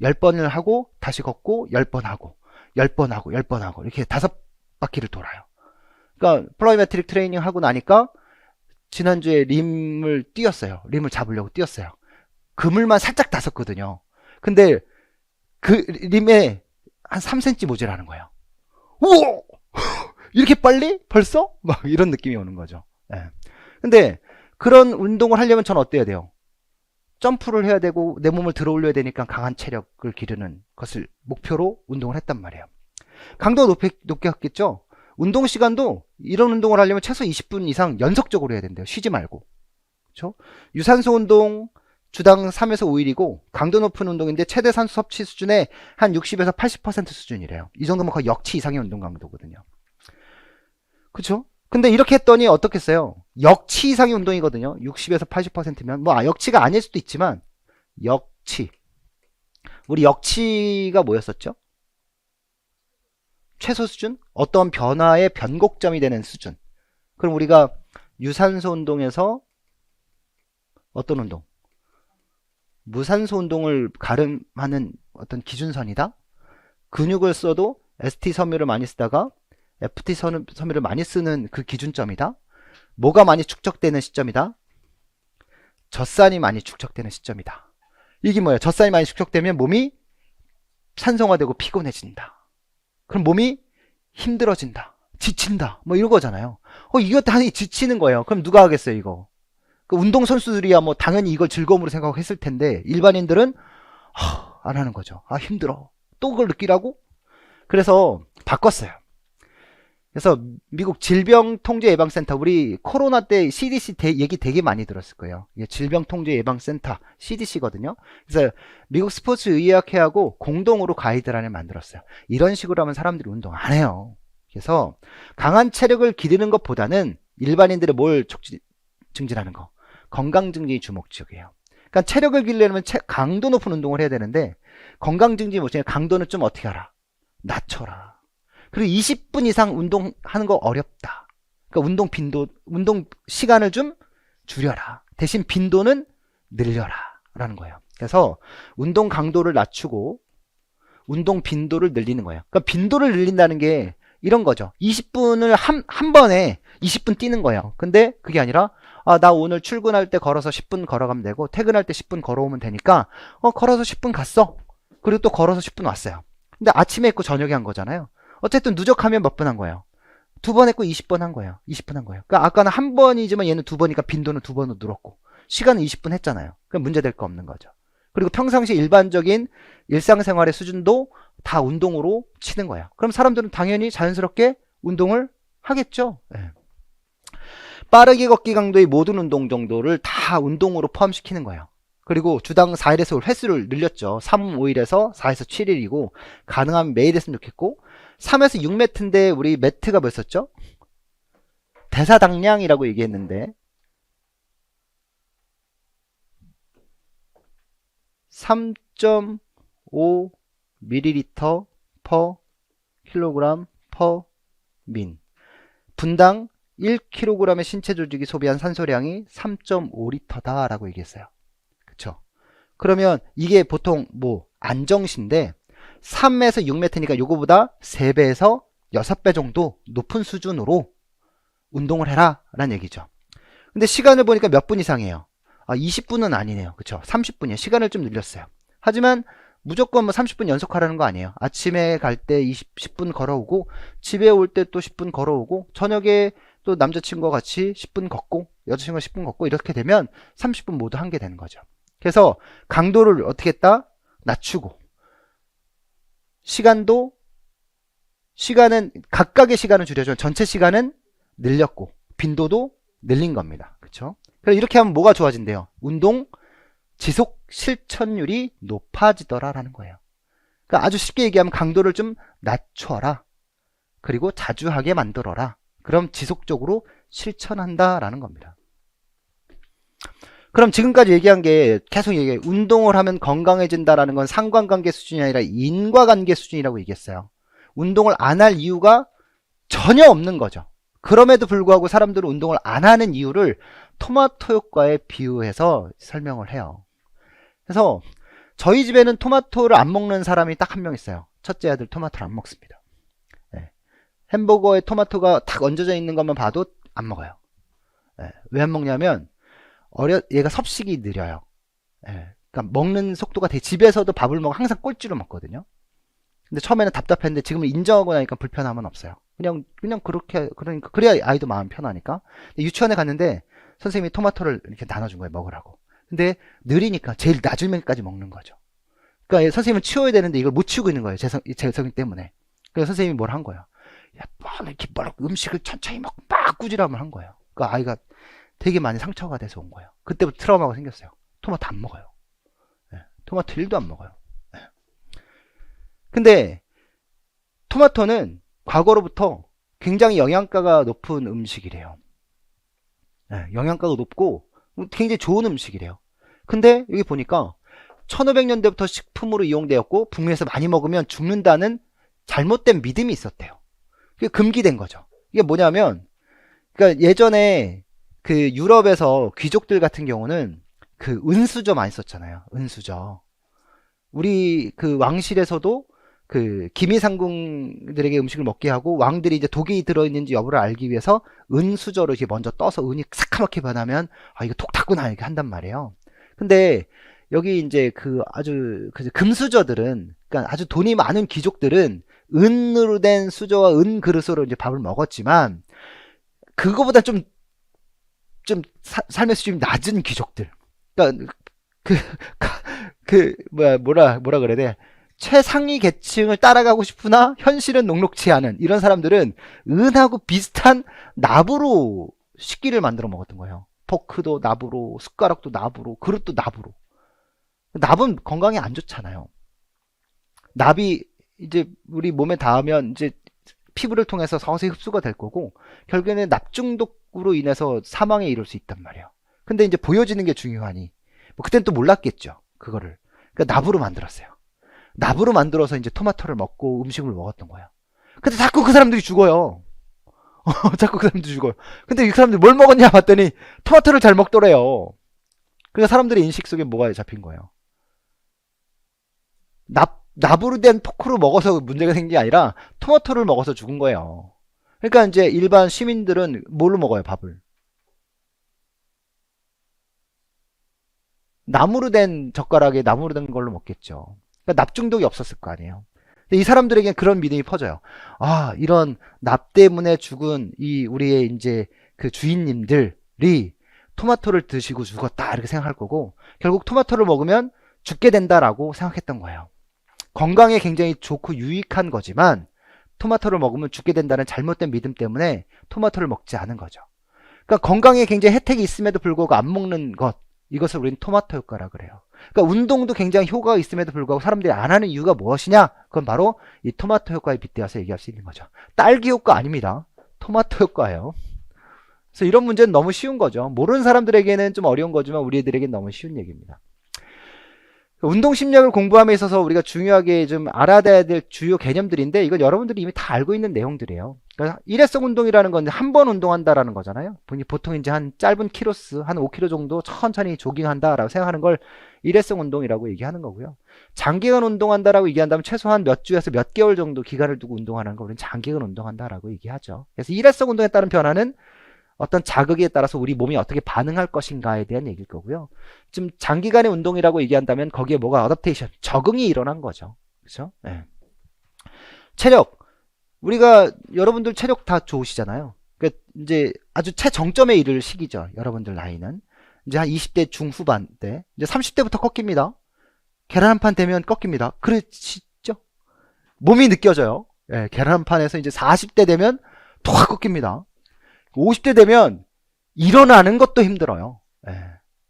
10번을 하고 다시 걷고 10번 하고 10번 하고 10번 하고 이렇게 5바퀴를 돌아요. 그러니까 플라이오메트릭 트레이닝 하고 나니까 지난주에 림을 뛰었어요. 림을 잡으려고 뛰었어요. 그물만 살짝 닿았거든요. 근데 그 림에 한 3cm 모자라는 거예요. 우와! 이렇게 빨리? 벌써? 막 이런 느낌이 오는 거죠. 네. 근데 그런 운동을 하려면 전 어때야 돼요? 점프를 해야 되고 내 몸을 들어 올려야 되니까 강한 체력을 기르는 것을 목표로 운동을 했단 말이에요. 강도가 높게 했겠죠? 운동 시간도 이런 운동을 하려면 최소 20분 이상 연속적으로 해야 된대요. 쉬지 말고. 그렇죠? 유산소 운동, 주당 3에서 5일이고 강도 높은 운동인데 최대 산소 섭취 수준의 한 60에서 80% 수준이래요. 이 정도면 거의 역치 이상의 운동 강도거든요. 그쵸? 근데 이렇게 했더니 어떻겠어요? 역치 이상의 운동이거든요. 60에서 80%면 뭐 역치가 아닐 수도 있지만 역치. 우리 역치가 뭐였었죠? 최소 수준? 어떤 변화의 변곡점이 되는 수준. 그럼 우리가 유산소 운동에서 어떤 운동? 무산소 운동을 가름하는 어떤 기준선이다? 근육을 써도 ST 섬유를 많이 쓰다가 FT 섬유를 많이 쓰는 그 기준점이다? 뭐가 많이 축적되는 시점이다? 젖산이 많이 축적되는 시점이다. 이게 뭐예요? 젖산이 많이 축적되면 몸이 산성화되고 피곤해진다. 그럼 몸이 힘들어진다. 지친다. 뭐 이런 거잖아요. 이거 당연히 지치는 거예요. 그럼 누가 하겠어요, 이거? 그 운동선수들이야 뭐 당연히 이걸 즐거움으로 생각했을 텐데 일반인들은 안 하는 거죠. 힘들어. 또 그걸 느끼라고? 그래서 바꿨어요. 그래서 미국 질병통제예방센터, 우리 코로나 때 CDC 얘기 되게 많이 들었을 거예요. 이게 질병통제예방센터 CDC거든요. 그래서 미국 스포츠의학회하고 공동으로 가이드라인을 만들었어요. 이런 식으로 하면 사람들이 운동 안 해요. 그래서 강한 체력을 기르는 것보다는 일반인들의 뭘 증진하는 거, 건강 증진이 주목지역이에요. 그러니까 체력을 기르려면 강도 높은 운동을 해야 되는데 건강 증진이 뭐지? 강도는 좀 어떻게 하라? 낮춰라. 그리고 20분 이상 운동하는 거 어렵다. 그러니까 운동 시간을 좀 줄여라. 대신 빈도는 늘려라. 라는 거예요. 그래서 운동 강도를 낮추고 운동 빈도를 늘리는 거예요. 그러니까 빈도를 늘린다는 게 이런 거죠. 20분을 한 번에 20분 뛰는 거예요. 근데 그게 아니라 나 오늘 출근할 때 걸어서 10분 걸어가면 되고 퇴근할 때 10분 걸어오면 되니까 걸어서 10분 갔어. 그리고 또 걸어서 10분 왔어요. 근데 아침에 했고 저녁에 한 거잖아요. 어쨌든 누적하면 몇 분 한 거예요? 2번 했고 20번 한 거예요. 20분 한 거예요. 그러니까 아까는 한 번이지만 얘는 2번이니까 빈도는 2번으로 늘었고 시간은 20분 했잖아요. 그럼 문제될 거 없는 거죠. 그리고 평상시 일반적인 일상생활의 수준도 다 운동으로 치는 거예요. 그럼 사람들은 당연히 자연스럽게 운동을 하겠죠. 네. 빠르게 걷기 강도의 모든 운동 정도를 다 운동으로 포함시키는 거예요. 그리고 주당 4일에서 5일 횟수를 늘렸죠. 3, 5일에서 4에서 7일이고 가능하면 매일 했으면 좋겠고 3에서 6매트인데 우리 매트가 뭐였었죠? 대사당량이라고 얘기했는데 3.5 ml per kg per min. 분당 1kg의 신체 조직이 소비한 산소량이 3.5L다 라고 얘기했어요. 그쵸? 그러면 이게 보통 안정시인데 3에서 6m니까 요거보다 3배에서 6배 정도 높은 수준으로 운동을 해라 라는 얘기죠. 근데 시간을 보니까 몇 분 이상이에요? 20분은 아니네요. 그쵸? 30분이에요. 시간을 좀 늘렸어요. 하지만 무조건 30분 연속하라는 거 아니에요. 아침에 갈 때 10분 걸어오고 집에 올 때 또 10분 걸어오고 저녁에 또 남자친구와 같이 10분 걷고 여자친구가 10분 걷고 이렇게 되면 30분 모두 한 게 되는 거죠. 그래서 강도를 어떻게 했다? 낮추고 시간은 각각의 시간을 줄여줘. 전체 시간은 늘렸고 빈도도 늘린 겁니다. 그쵸? 그래서 이렇게 하면 뭐가 좋아진대요? 운동 지속 실천율이 높아지더라라는 거예요. 그러니까 아주 쉽게 얘기하면 강도를 좀 낮춰라. 그리고 자주 하게 만들어라. 그럼 지속적으로 실천한다라는 겁니다. 그럼 지금까지 얘기한 게 계속 얘기해. 운동을 하면 건강해진다라는 건 상관관계 수준이 아니라 인과관계 수준이라고 얘기했어요. 운동을 안 할 이유가 전혀 없는 거죠. 그럼에도 불구하고 사람들은 운동을 안 하는 이유를 토마토 효과에 비유해서 설명을 해요. 그래서 저희 집에는 토마토를 안 먹는 사람이 딱 한 명 있어요. 첫째 아들 토마토를 안 먹습니다. 네. 햄버거에 토마토가 탁 얹어져 있는 것만 봐도 안 먹어요. 네. 왜 안 먹냐면 얘가 섭식이 느려요. 네. 그러니까 먹는 속도가 되게 집에서도 밥을 먹어 항상 꼴찌로 먹거든요. 근데 처음에는 답답했는데 지금은 인정하고 나니까 불편함은 없어요. 그냥 그렇게 그러니까 그래야 아이도 마음 편하니까. 유치원에 갔는데 선생님이 토마토를 이렇게 나눠준 거예요. 먹으라고. 근데 느리니까 제일 나중에까지 먹는 거죠. 그러니까 선생님은 치워야 되는데 이걸 못 치우고 있는 거예요. 제 성격 때문에. 그래서 선생님이 뭘 한 거예요. 야, 이렇게 음식을 천천히 먹고 막 꾸지람을 한 거예요. 그러니까 아이가 되게 많이 상처가 돼서 온 거예요. 그때부터 트라우마가 생겼어요. 토마토 안 먹어요. 토마토 1도 안 먹어요. 근데 토마토는 과거로부터 굉장히 영양가가 높은 음식이래요. 영양가가 높고 굉장히 좋은 음식이래요. 근데 여기 보니까 1500년대부터 식품으로 이용되었고 북미에서 많이 먹으면 죽는다는 잘못된 믿음이 있었대요. 그게 금기된 거죠. 이게 뭐냐면, 그러니까 예전에 그 유럽에서 귀족들 같은 경우는 그 은수저 많이 썼잖아요. 은수저. 우리 그 왕실에서도 그 기미상궁들에게 음식을 먹게 하고 왕들이 이제 독이 들어있는지 여부를 알기 위해서 은수저로 이렇게 먼저 떠서 은이 새카맣게 변하면 아 이거 독 탔구나 이렇게 한단 말이에요. 근데 여기 이제 그 아주 그 금수저들은, 그러니까 아주 돈이 많은 귀족들은 은으로 된 수저와 은 그릇으로 이제 밥을 먹었지만 그거보다 좀 삶의 수준이 낮은 귀족들, 그러니까 뭐라 그래야 돼, 최상위 계층을 따라가고 싶으나 현실은 녹록치 않은 이런 사람들은 은하고 비슷한 납으로 식기를 만들어 먹었던 거예요. 포크도 납으로, 숟가락도 납으로, 그릇도 납으로. 납은 건강에 안 좋잖아요. 납이 이제 우리 몸에 닿으면 이제 피부를 통해서 서서히 흡수가 될 거고 결국에는 납 중독으로 인해서 사망에 이를 수 있단 말이에요. 근데 이제 보여지는 게 중요하니 뭐 그땐 또 몰랐겠죠. 그거를. 그러니까 납으로 만들었어요. 납으로 만들어서 이제 토마토를 먹고 음식을 먹었던 거예요. 근데 자꾸 그 사람들이 죽어요. 자꾸 그 사람들이 죽어요. 근데 이 사람들이 뭘 먹었냐 봤더니 토마토를 잘 먹더래요. 그러니까 사람들의 인식 속에 뭐가 잡힌 거예요. 납으로 된 포크로 먹어서 문제가 생긴 게 아니라 토마토를 먹어서 죽은 거예요. 그러니까 이제 일반 시민들은 뭘로 먹어요, 밥을? 나무로 된 젓가락에 나무로 된 걸로 먹겠죠. 그러니까 납 중독이 없었을 거 아니에요. 근데 이 사람들에게 그런 믿음이 퍼져요. 아, 이런 납 때문에 죽은 이 우리의 이제 그 주인님들이 토마토를 드시고 죽었다 이렇게 생각할 거고 결국 토마토를 먹으면 죽게 된다라고 생각했던 거예요. 건강에 굉장히 좋고 유익한 거지만 토마토를 먹으면 죽게 된다는 잘못된 믿음 때문에 토마토를 먹지 않은 거죠. 그러니까 건강에 굉장히 혜택이 있음에도 불구하고 안 먹는 것, 이것을 우리는 토마토 효과라 그래요. 그러니까 운동도 굉장히 효과가 있음에도 불구하고 사람들이 안 하는 이유가 무엇이냐? 그건 바로 이 토마토 효과에 빗대어서 얘기할 수 있는 거죠. 딸기 효과 아닙니다. 토마토 효과예요. 그래서 이런 문제는 너무 쉬운 거죠. 모르는 사람들에게는 좀 어려운 거지만 우리들에게는 너무 쉬운 얘기입니다. 운동 심리학을 공부함에 있어서 우리가 중요하게 좀 알아야 될 주요 개념들인데 이건 여러분들이 이미 다 알고 있는 내용들이에요. 그러니까 일회성 운동이라는 건 한 번 운동한다라는 거잖아요. 보통 이제 한 짧은 키로수, 한 5km 정도 천천히 조깅한다라고 생각하는 걸 일회성 운동이라고 얘기하는 거고요. 장기간 운동한다라고 얘기한다면 최소한 몇 주에서 몇 개월 정도 기간을 두고 운동하는 걸 우리는 장기간 운동한다라고 얘기하죠. 그래서 일회성 운동에 따른 변화는 어떤 자극에 따라서 우리 몸이 어떻게 반응할 것인가에 대한 얘기일 거고요. 좀 장기간의 운동이라고 얘기한다면 거기에 뭐가 어댑테이션, 적응이 일어난 거죠. 그렇죠? 네. 체력. 우리가 여러분들 체력 다 좋으시잖아요. 그러니까 이제 아주 최정점에 이를 시기죠. 여러분들 나이는 이제 한 20대 중후반 때, 이제 30대부터 꺾입니다. 계란 한 판 되면 꺾입니다. 그러시죠? 몸이 느껴져요. 네, 계란 한 판에서 이제 40대 되면 톡 꺾입니다. 50대 되면 일어나는 것도 힘들어요. 예.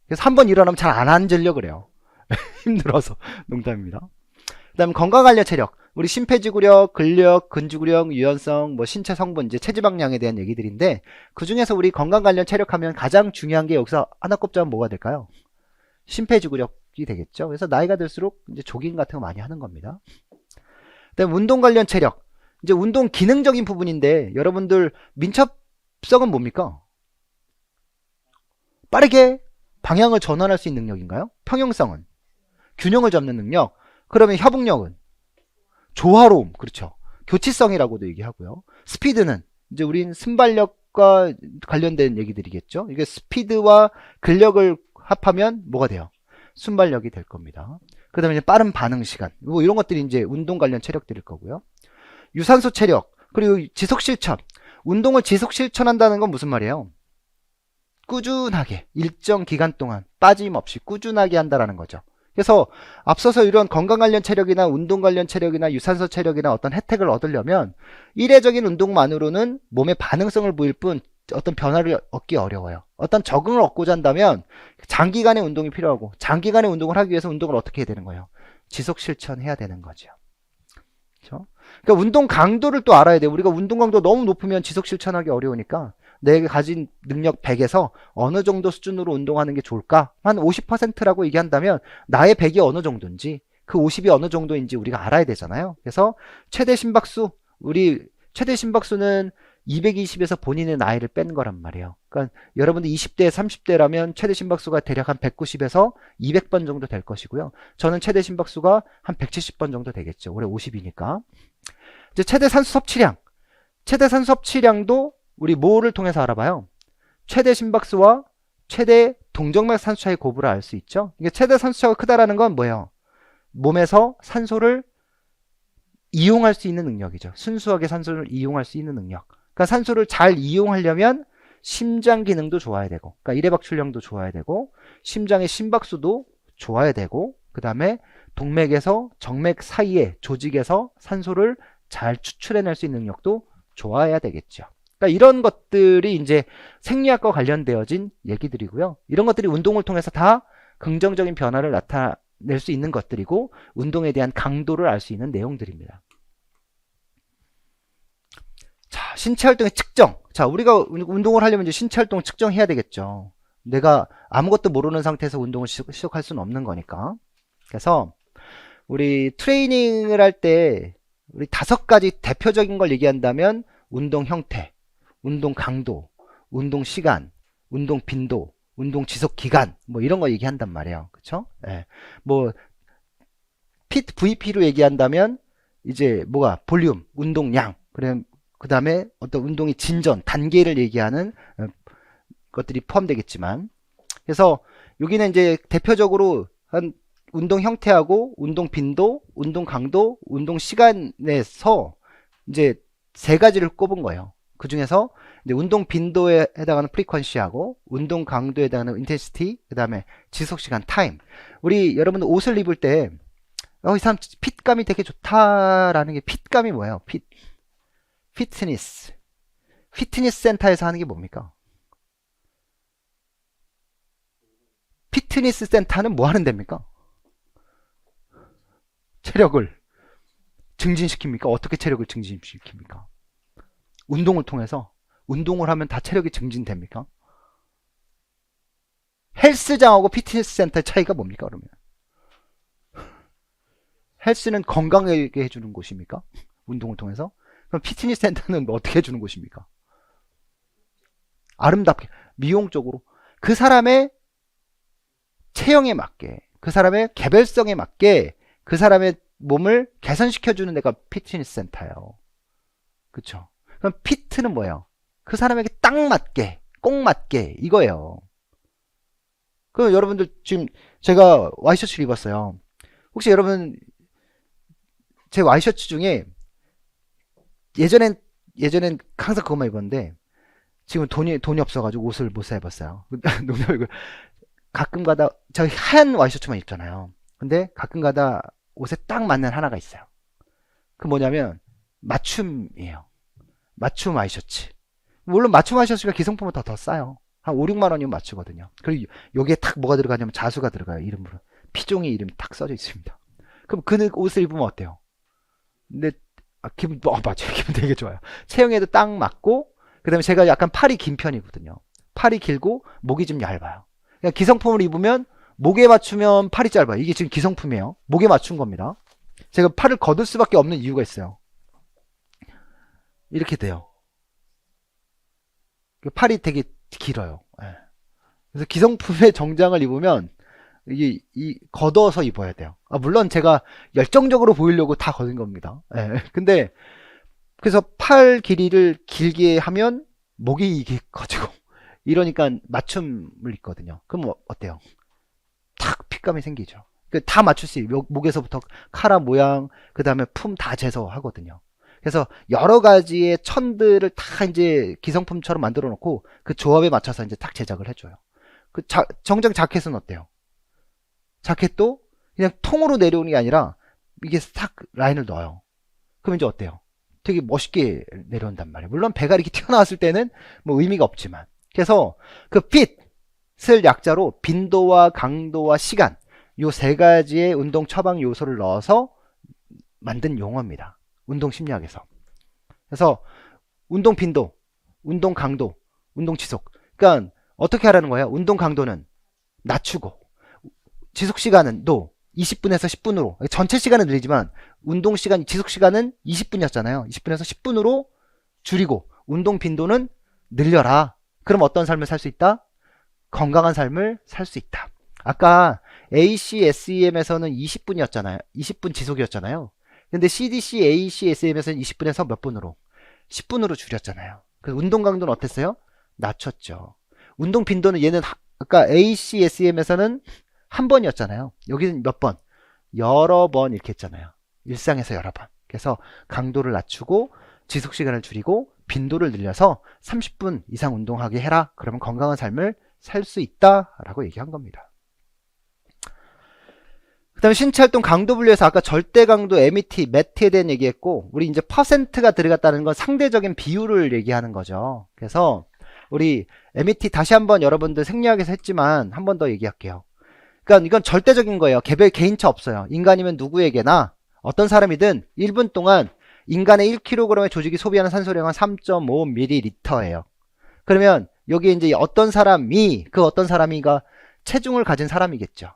그래서 한번 일어나면 잘 안 앉으려고 그래요. 힘들어서. 농담입니다. 그 다음 건강 관련 체력. 우리 심폐지구력, 근력, 근지구력, 유연성, 뭐 신체 성분, 이제 체지방량에 대한 얘기들인데 그 중에서 우리 건강 관련 체력하면 가장 중요한 게 여기서 하나 꼽자면 뭐가 될까요? 심폐지구력이 되겠죠. 그래서 나이가 들수록 이제 조깅 같은 거 많이 하는 겁니다. 그 다음 운동 관련 체력. 이제 운동 기능적인 부분인데 여러분들 민첩성은 뭡니까? 빠르게 방향을 전환할 수 있는 능력인가요? 평형성은? 균형을 잡는 능력. 그러면 협응력은? 조화로움. 그렇죠. 교치성이라고도 얘기하고요. 스피드는? 이제 우린 순발력과 관련된 얘기들이겠죠. 이게 스피드와 근력을 합하면 뭐가 돼요? 순발력이 될 겁니다. 그 다음에 빠른 반응 시간. 뭐 이런 것들이 이제 운동 관련 체력들일 거고요. 유산소 체력. 그리고 지속 실천. 운동을 지속 실천한다는 건 무슨 말이에요? 꾸준하게 일정 기간 동안 빠짐없이 꾸준하게 한다라는 거죠. 그래서 앞서서 이런 건강 관련 체력이나 운동 관련 체력이나 유산소 체력이나 어떤 혜택을 얻으려면 일회적인 운동만으로는 몸에 반응성을 보일 뿐 어떤 변화를 얻기 어려워요. 어떤 적응을 얻고자 한다면 장기간의 운동이 필요하고, 장기간의 운동을 하기 위해서 운동을 어떻게 해야 되는 거예요? 지속 실천해야 되는 거죠. 그렇죠? 그러니까 운동 강도를 또 알아야 돼요. 우리가 운동 강도 너무 높으면 지속 실천하기 어려우니까 내가 가진 능력 100에서 어느 정도 수준으로 운동하는 게 좋을까? 한 50%라고 얘기한다면 나의 100이 어느 정도인지, 그 50이 어느 정도인지 우리가 알아야 되잖아요. 그래서 최대 심박수, 우리 최대 심박수는 220에서 본인의 나이를 뺀 거란 말이에요. 그러니까 여러분들 20대, 30대라면 최대 심박수가 대략 한 190에서 200번 정도 될 것이고요. 저는 최대 심박수가 한 170번 정도 되겠죠. 올해 50이니까. 이제 최대 산소 섭취량. 최대 산소 섭취량도 우리 뭐를 통해서 알아봐요? 최대 심박수와 최대 동정맥 산소 차이 고부를 알 수 있죠. 이게 최대 산소 차이가 크다라는 건 뭐예요? 몸에서 산소를 이용할 수 있는 능력이죠. 순수하게 산소를 이용할 수 있는 능력. 그러니까 산소를 잘 이용하려면 심장 기능도 좋아야 되고, 그러니까 일회박출량도 좋아야 되고, 심장의 심박수도 좋아야 되고, 그 다음에 동맥에서 정맥 사이에 조직에서 산소를 잘 추출해낼 수 있는 능력도 좋아야 되겠죠. 그러니까 이런 것들이 이제 생리학과 관련되어진 얘기들이고요. 이런 것들이 운동을 통해서 다 긍정적인 변화를 나타낼 수 있는 것들이고, 운동에 대한 강도를 알 수 있는 내용들입니다. 자, 신체활동의 측정. 자, 우리가 운동을 하려면 이제 신체활동을 측정해야 되겠죠. 내가 아무것도 모르는 상태에서 운동을 시작할 수는 없는 거니까. 그래서 우리 트레이닝을 할 때 우리 5가지 대표적인 걸 얘기한다면 운동 형태, 운동 강도, 운동 시간, 운동 빈도, 운동 지속 기간, 뭐 이런 거 얘기한단 말이에요. 그쵸? 예. 뭐 VP로 얘기한다면 이제 뭐가 볼륨, 운동량, 그 다음에 어떤 운동의 진전, 단계를 얘기하는 것들이 포함되겠지만, 그래서 여기는 이제 대표적으로 한 운동 형태하고 운동 빈도, 운동 강도, 운동 시간에서 이제 3가지를 꼽은 거예요. 그 중에서 이제 운동 빈도에 해당하는 프리퀀시하고 운동 강도에 해당하는 인텐시티, 그 다음에 지속 시간 타임. 우리 여러분들 옷을 입을 때 이 사람 핏감이 되게 좋다라는 게, 핏감이 뭐예요? 피트니스 센터에서 하는 게 뭡니까? 피트니스 센터는 뭐 하는 데입니까? 체력을 증진시킵니까? 어떻게 체력을 증진시킵니까? 운동을 통해서. 운동을 하면 다 체력이 증진됩니까? 헬스장하고 피트니스 센터의 차이가 뭡니까, 그러면? 헬스는 건강하게 해주는 곳입니까? 운동을 통해서? 그럼 피트니스 센터는 어떻게 해주는 곳입니까? 아름답게, 미용적으로. 그 사람의 체형에 맞게, 그 사람의 개별성에 맞게 그 사람의 몸을 개선시켜주는 데가 피트니스 센터예요. 그쵸? 그럼 피트는 뭐예요? 그 사람에게 딱 맞게, 꼭 맞게, 이거예요. 그럼 여러분들 지금 제가 와이셔츠를 입었어요. 혹시 여러분 제 와이셔츠 중에 예전엔 항상 그것만 입었는데 지금 돈이 없어가지고 옷을 못 사 입었어요. 농담이고, 가끔 가다 저 하얀 와이셔츠만 입잖아요. 근데 가끔 가다 옷에 딱 맞는 하나가 있어요. 그 뭐냐면 맞춤이에요. 맞춤 와이셔츠. 물론 맞춤 와이셔츠가 기성품은 더 싸요. 한 5, 6만 원이면 맞추거든요. 그리고 여기에 딱 뭐가 들어가냐면 자수가 들어가요. 이름으로. 피종이 이름이 딱 써져 있습니다. 그럼 그 옷을 입으면 어때요? 근데 기분, 맞아요. 기분 되게 좋아요. 체형에도 딱 맞고, 그 다음에 제가 약간 팔이 긴 편이거든요. 팔이 길고 목이 좀 얇아요. 그러니까 기성품을 입으면 목에 맞추면 팔이 짧아요. 이게 지금 기성품이에요. 목에 맞춘 겁니다. 제가 팔을 걷을 수밖에 없는 이유가 있어요. 이렇게 돼요. 팔이 되게 길어요. 그래서 기성품의 정장을 입으면 이게 걷어서 입어야 돼요. 물론 제가 열정적으로 보이려고 다 걷은 겁니다. 근데 그래서 팔 길이를 길게 하면 목이 이게 커지고 이러니까 맞춤을 입거든요. 그럼 어때요? 탁 핏감이 생기죠. 다 맞출 수 있어요. 목에서부터 카라 모양, 그 다음에 품 다 재서 하거든요. 그래서 여러 가지의 천들을 다 이제 기성품처럼 만들어 놓고 그 조합에 맞춰서 이제 딱 제작을 해줘요. 정장 자켓은 어때요? 자켓도 그냥 통으로 내려오는 게 아니라 이게 딱 라인을 넣어요. 그럼 이제 어때요? 되게 멋있게 내려온단 말이에요. 물론 배가 이렇게 튀어나왔을 때는 뭐 의미가 없지만. 그래서 그 fit을 약자로 빈도와 강도와 시간 요 세 가지의 운동 처방 요소를 넣어서 만든 용어입니다. 운동 심리학에서. 그래서 운동 빈도, 운동 강도, 운동 지속. 그러니까 어떻게 하라는 거예요? 운동 강도는 낮추고 지속 시간은 20분에서 10분으로 전체 시간은 늘리지만 운동 시간 지속 시간은 20분이었잖아요. 20분에서 10분으로 줄이고 운동 빈도는 늘려라. 그럼 어떤 삶을 살 수 있다? 건강한 삶을 살 수 있다. 아까 ACSEM에서는 20분이었잖아요. 20분 지속이었잖아요. 근데 CDC, ACSM에서는 20분에서 몇 분으로? 10분으로 줄였잖아요. 그 운동 강도는 어땠어요? 낮췄죠. 운동 빈도는 얘는 아까 ACSM에서는 한 번이었잖아요. 여기는 몇 번? 여러 번 이렇게 했잖아요. 일상에서 여러 번. 그래서 강도를 낮추고 지속 시간을 줄이고 빈도를 늘려서 30분 이상 운동하게 해라. 그러면 건강한 삶을 살 수 있다라고 얘기한 겁니다. 그 다음에 신체활동 강도 분류에서 아까 절대 강도, MET, MET에 대한 얘기했고 우리 이제 퍼센트가 들어갔다는 건 상대적인 비율을 얘기하는 거죠. 그래서 우리 MET 다시 한번 여러분들 생리학에서 했지만 한 번 더 얘기할게요. 그러니까 이건 절대적인 거예요. 개별 개인차 없어요. 인간이면 누구에게나 어떤 사람이든 1분 동안 인간의 1kg의 조직이 소비하는 산소량은 3.5ml예요. 그러면 여기 이제 어떤 사람이 그 어떤 사람이가 체중을 가진 사람이겠죠.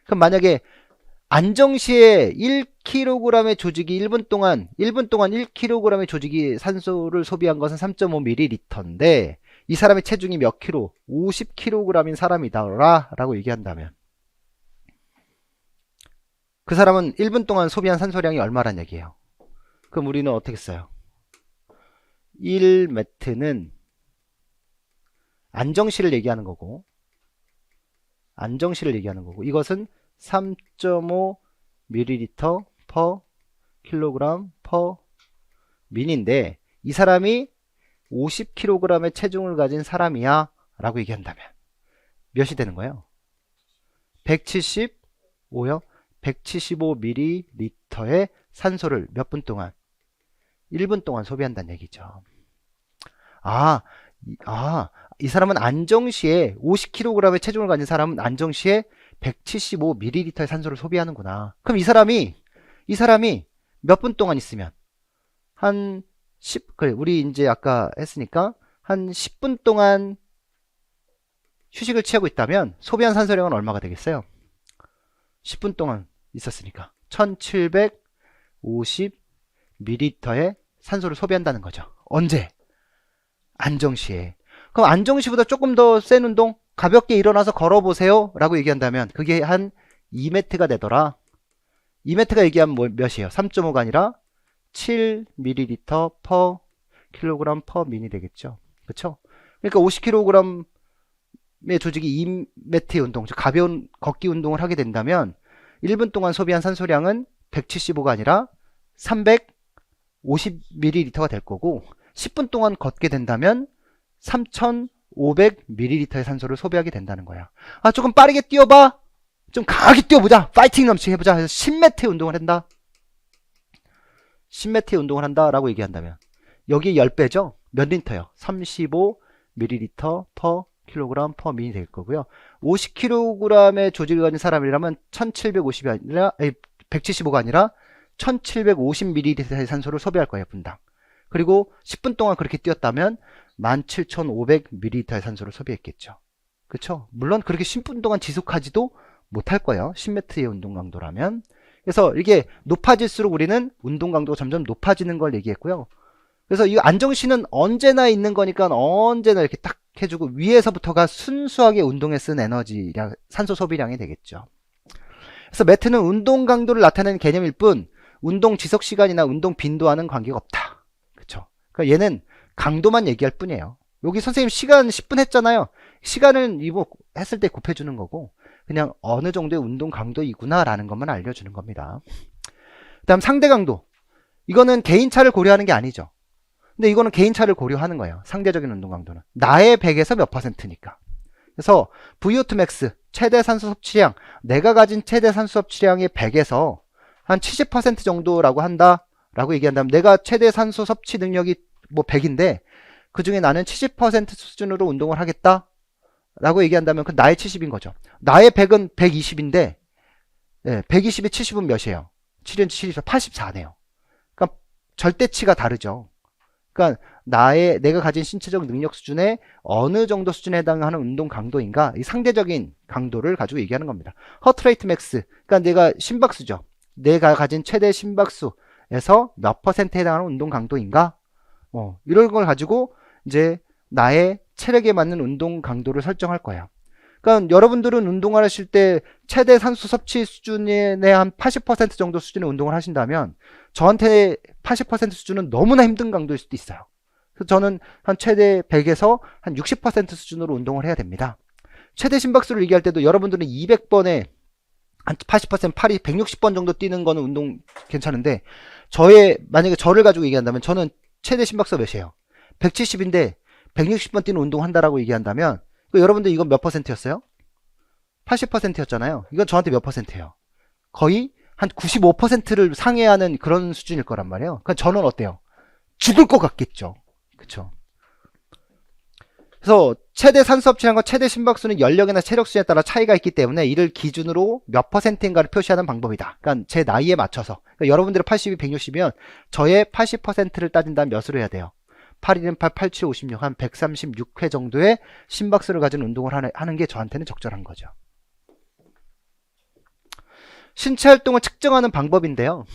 그럼 만약에 안정시에 1kg의 조직이 1분 동안 1kg의 조직이 산소를 소비한 것은 3.5ml인데 이 사람의 체중이 몇 킬로? 50kg인 사람이다 라고 얘기한다면 그 사람은 1분 동안 소비한 산소량이 얼마란 얘기예요? 그럼 우리는 어떻게 써요? 1매트는 안정시를 얘기하는 거고 이것은 3.5ml per kg per min인데 이 사람이 50kg의 체중을 가진 사람이야 라고 얘기한다면 몇이 되는 거예요? 175요? 175ml의 산소를 몇 분 동안? 1분 동안 소비한다는 얘기죠. 이 사람은 안정시에 50kg의 체중을 가진 사람은 안정시에 175ml의 산소를 소비하는구나. 그럼 이 사람이 몇 분 동안 있으면 한 10, 그래, 우리 이제 아까 했으니까 한 10분 동안 휴식을 취하고 있다면 소비한 산소량은 얼마가 되겠어요? 10분 동안 있었으니까 1750ml의 산소를 소비한다는 거죠. 언제? 안정시에. 그럼 안정시보다 조금 더 센 운동? 가볍게 일어나서 걸어보세요 라고 얘기한다면 그게 한 2m가 되더라. 2m가 얘기하면 몇이에요? 3.5가 아니라 7ml per kg per min이 되겠죠. 그쵸? 그러니까 50kg의 조직이 2m의 운동, 즉 가벼운 걷기 운동을 하게 된다면 1분 동안 소비한 산소량은 175가 아니라 350ml가 될 거고 10분 동안 걷게 된다면 3500ml의 산소를 소비하게 된다는 거야. 조금 빠르게 뛰어봐. 좀 강하게 뛰어보자. 파이팅 넘치게 해보자. 그래서 10m의 운동을 한다. 10m의 운동을 한다라고 얘기한다면 여기 10배죠? 몇 리터요? 35ml per kg per min이 될 거고요. 50kg의 조직을 가진 사람이라면 1750이 아니라 175가 아니라 1750ml의 산소를 소비할 거예요. 분당. 그리고 10분 동안 그렇게 뛰었다면 17,500ml의 산소를 소비했겠죠. 그쵸? 물론 그렇게 10분 동안 지속하지도 못할 거예요. 10m의 운동 강도라면. 그래서 이게 높아질수록 우리는 운동 강도가 점점 높아지는 걸 얘기했고요. 그래서 이 안정시는 언제나 있는 거니까 언제나 이렇게 딱 해주고 위에서부터가 순수하게 운동에 쓴 에너지량, 산소 소비량이 되겠죠. 그래서 매트는 운동 강도를 나타내는 개념일 뿐 운동 지속 시간이나 운동 빈도와는 관계가 없다. 그쵸? 그러니까 얘는 강도만 얘기할 뿐이에요. 여기 선생님 시간 10분 했잖아요. 시간을 했을 때 곱해주는 거고 그냥 어느 정도의 운동 강도이구나 라는 것만 알려주는 겁니다. 그 다음 상대 강도. 이거는 개인차를 고려하는 게 아니죠. 근데 이거는 개인차를 고려하는 거예요. 상대적인 운동 강도는. 나의 100에서 몇 %니까. 그래서 VO2 max, 최대 산소 섭취량, 내가 가진 최대 산소 섭취량의 100에서 한 70% 정도라고 한다 라고 얘기한다면 내가 최대 산소 섭취 능력이 뭐 100인데 그 중에 나는 70% 수준으로 운동을 하겠다 라고 얘기한다면 그 나의 70인 거죠. 나의 100은 120인데 120에 70은 몇이에요? 7은 74, 84네요. 그러니까 절대치가 다르죠. 그러니까 내가 가진 신체적 능력 수준에 어느 정도 수준에 해당하는 운동 강도인가, 이 상대적인 강도를 가지고 얘기하는 겁니다. 허트레이트 맥스, 그러니까 내가 심박수죠. 내가 가진 최대 심박수에서 몇 퍼센트에 해당하는 운동 강도인가, 이런 걸 가지고 이제 나의 체력에 맞는 운동 강도를 설정할 거예요. 그러니까 여러분들은 운동을 하실 때 최대 산소 섭취 수준의 한 80% 정도 수준의 운동을 하신다면 저한테 80% 수준은 너무나 힘든 강도일 수도 있어요. 그래서 저는 한 최대 100에서 한 60% 수준으로 운동을 해야 됩니다. 최대 심박수를 얘기할 때도 여러분들은 200번에 한 80% 팔이 160번 정도 뛰는 거는 운동 괜찮은데 만약에 저를 가지고 얘기한다면 저는 최대 심박수가 몇이에요? 170인데 160번 뛰는 운동 한다라고 얘기한다면 여러분들 이건 몇 퍼센트였어요? 80%였잖아요. 이건 저한테 몇 퍼센트예요? 거의 한 95%를 상회하는 그런 수준일 거란 말이에요. 그러니까 저는 어때요? 죽을 것 같겠죠. 그쵸? 그래서 최대 산소 섭취라는 건 최대 심박수는 연령이나 체력 수준에 따라 차이가 있기 때문에 이를 기준으로 몇 퍼센트인가를 표시하는 방법이다. 그러니까 제 나이에 맞춰서. 그러니까 여러분들의 80이 160이면 저의 80%를 따진다면 몇으로 해야 돼요? 8, 1은 8, 8, 7, 56, 한 136회 정도의 심박수를 가진 운동을 하는 게 저한테는 적절한 거죠. 신체 활동을 측정하는 방법인데요.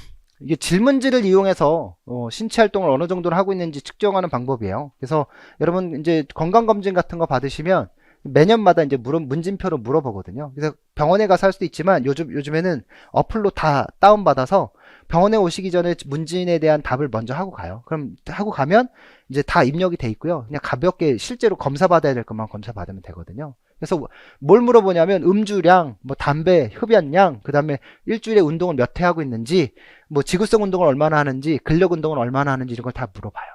이게 질문지를 이용해서 신체 활동을 어느 정도로 하고 있는지 측정하는 방법이에요. 그래서 여러분 이제 건강검진 같은 거 받으시면 매년마다 이제 문진표로 물어보거든요. 그래서 병원에 가서 할 수도 있지만 요즘에는 어플로 다 다운받아서 병원에 오시기 전에 문진에 대한 답을 먼저 하고 가요. 그럼 하고 가면 이제 다 입력이 돼 있고요. 그냥 가볍게 실제로 검사 받아야 될 것만 검사 받으면 되거든요. 그래서 뭘 물어보냐면 음주량, 뭐 담배, 흡연량, 그 다음에 일주일에 운동을 몇 회 하고 있는지, 뭐 지구성 운동을 얼마나 하는지, 근력 운동을 얼마나 하는지 이런 걸 다 물어봐요.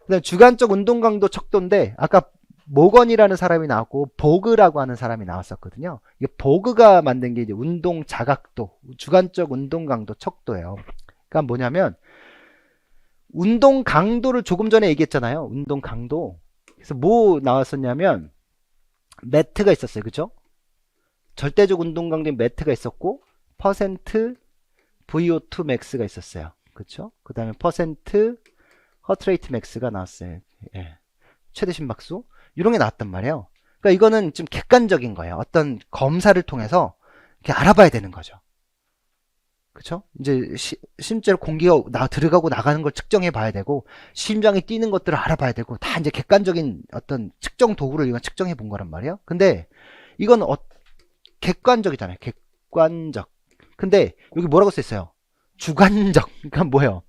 그다음에 주간적 운동 강도 척도인데 아까 모건이라는 사람이 나왔고 보그라고 하는 사람이 나왔었거든요. 이게 보그가 만든 게 이제 운동 자각도, 주간적 운동 강도 척도예요. 그러니까 뭐냐면 운동 강도를 조금 전에 얘기했잖아요. 운동 강도. 그래서 뭐 나왔었냐면 매트가 있었어요. 그죠? 절대적 운동 강도인 매트가 있었고 퍼센트 VO2 맥스가 있었어요. 그쵸? 그 다음에 퍼센트 허트레이트 맥스가 나왔어요. 예. 최대 심박수 이런 게 나왔단 말이에요. 그러니까 이거는 좀 객관적인 거예요. 어떤 검사를 통해서 이렇게 알아봐야 되는 거죠. 그쵸? 이제 실제로 공기가 들어가고 나가는 걸 측정해 봐야 되고 심장이 뛰는 것들을 알아봐야 되고 다 이제 객관적인 어떤 측정 도구를 이건 측정해 본 거란 말이에요. 근데 이건 객관적이잖아요. 객관적. 근데 여기 뭐라고 써있어요? 주관적. 그러니까 뭐예요?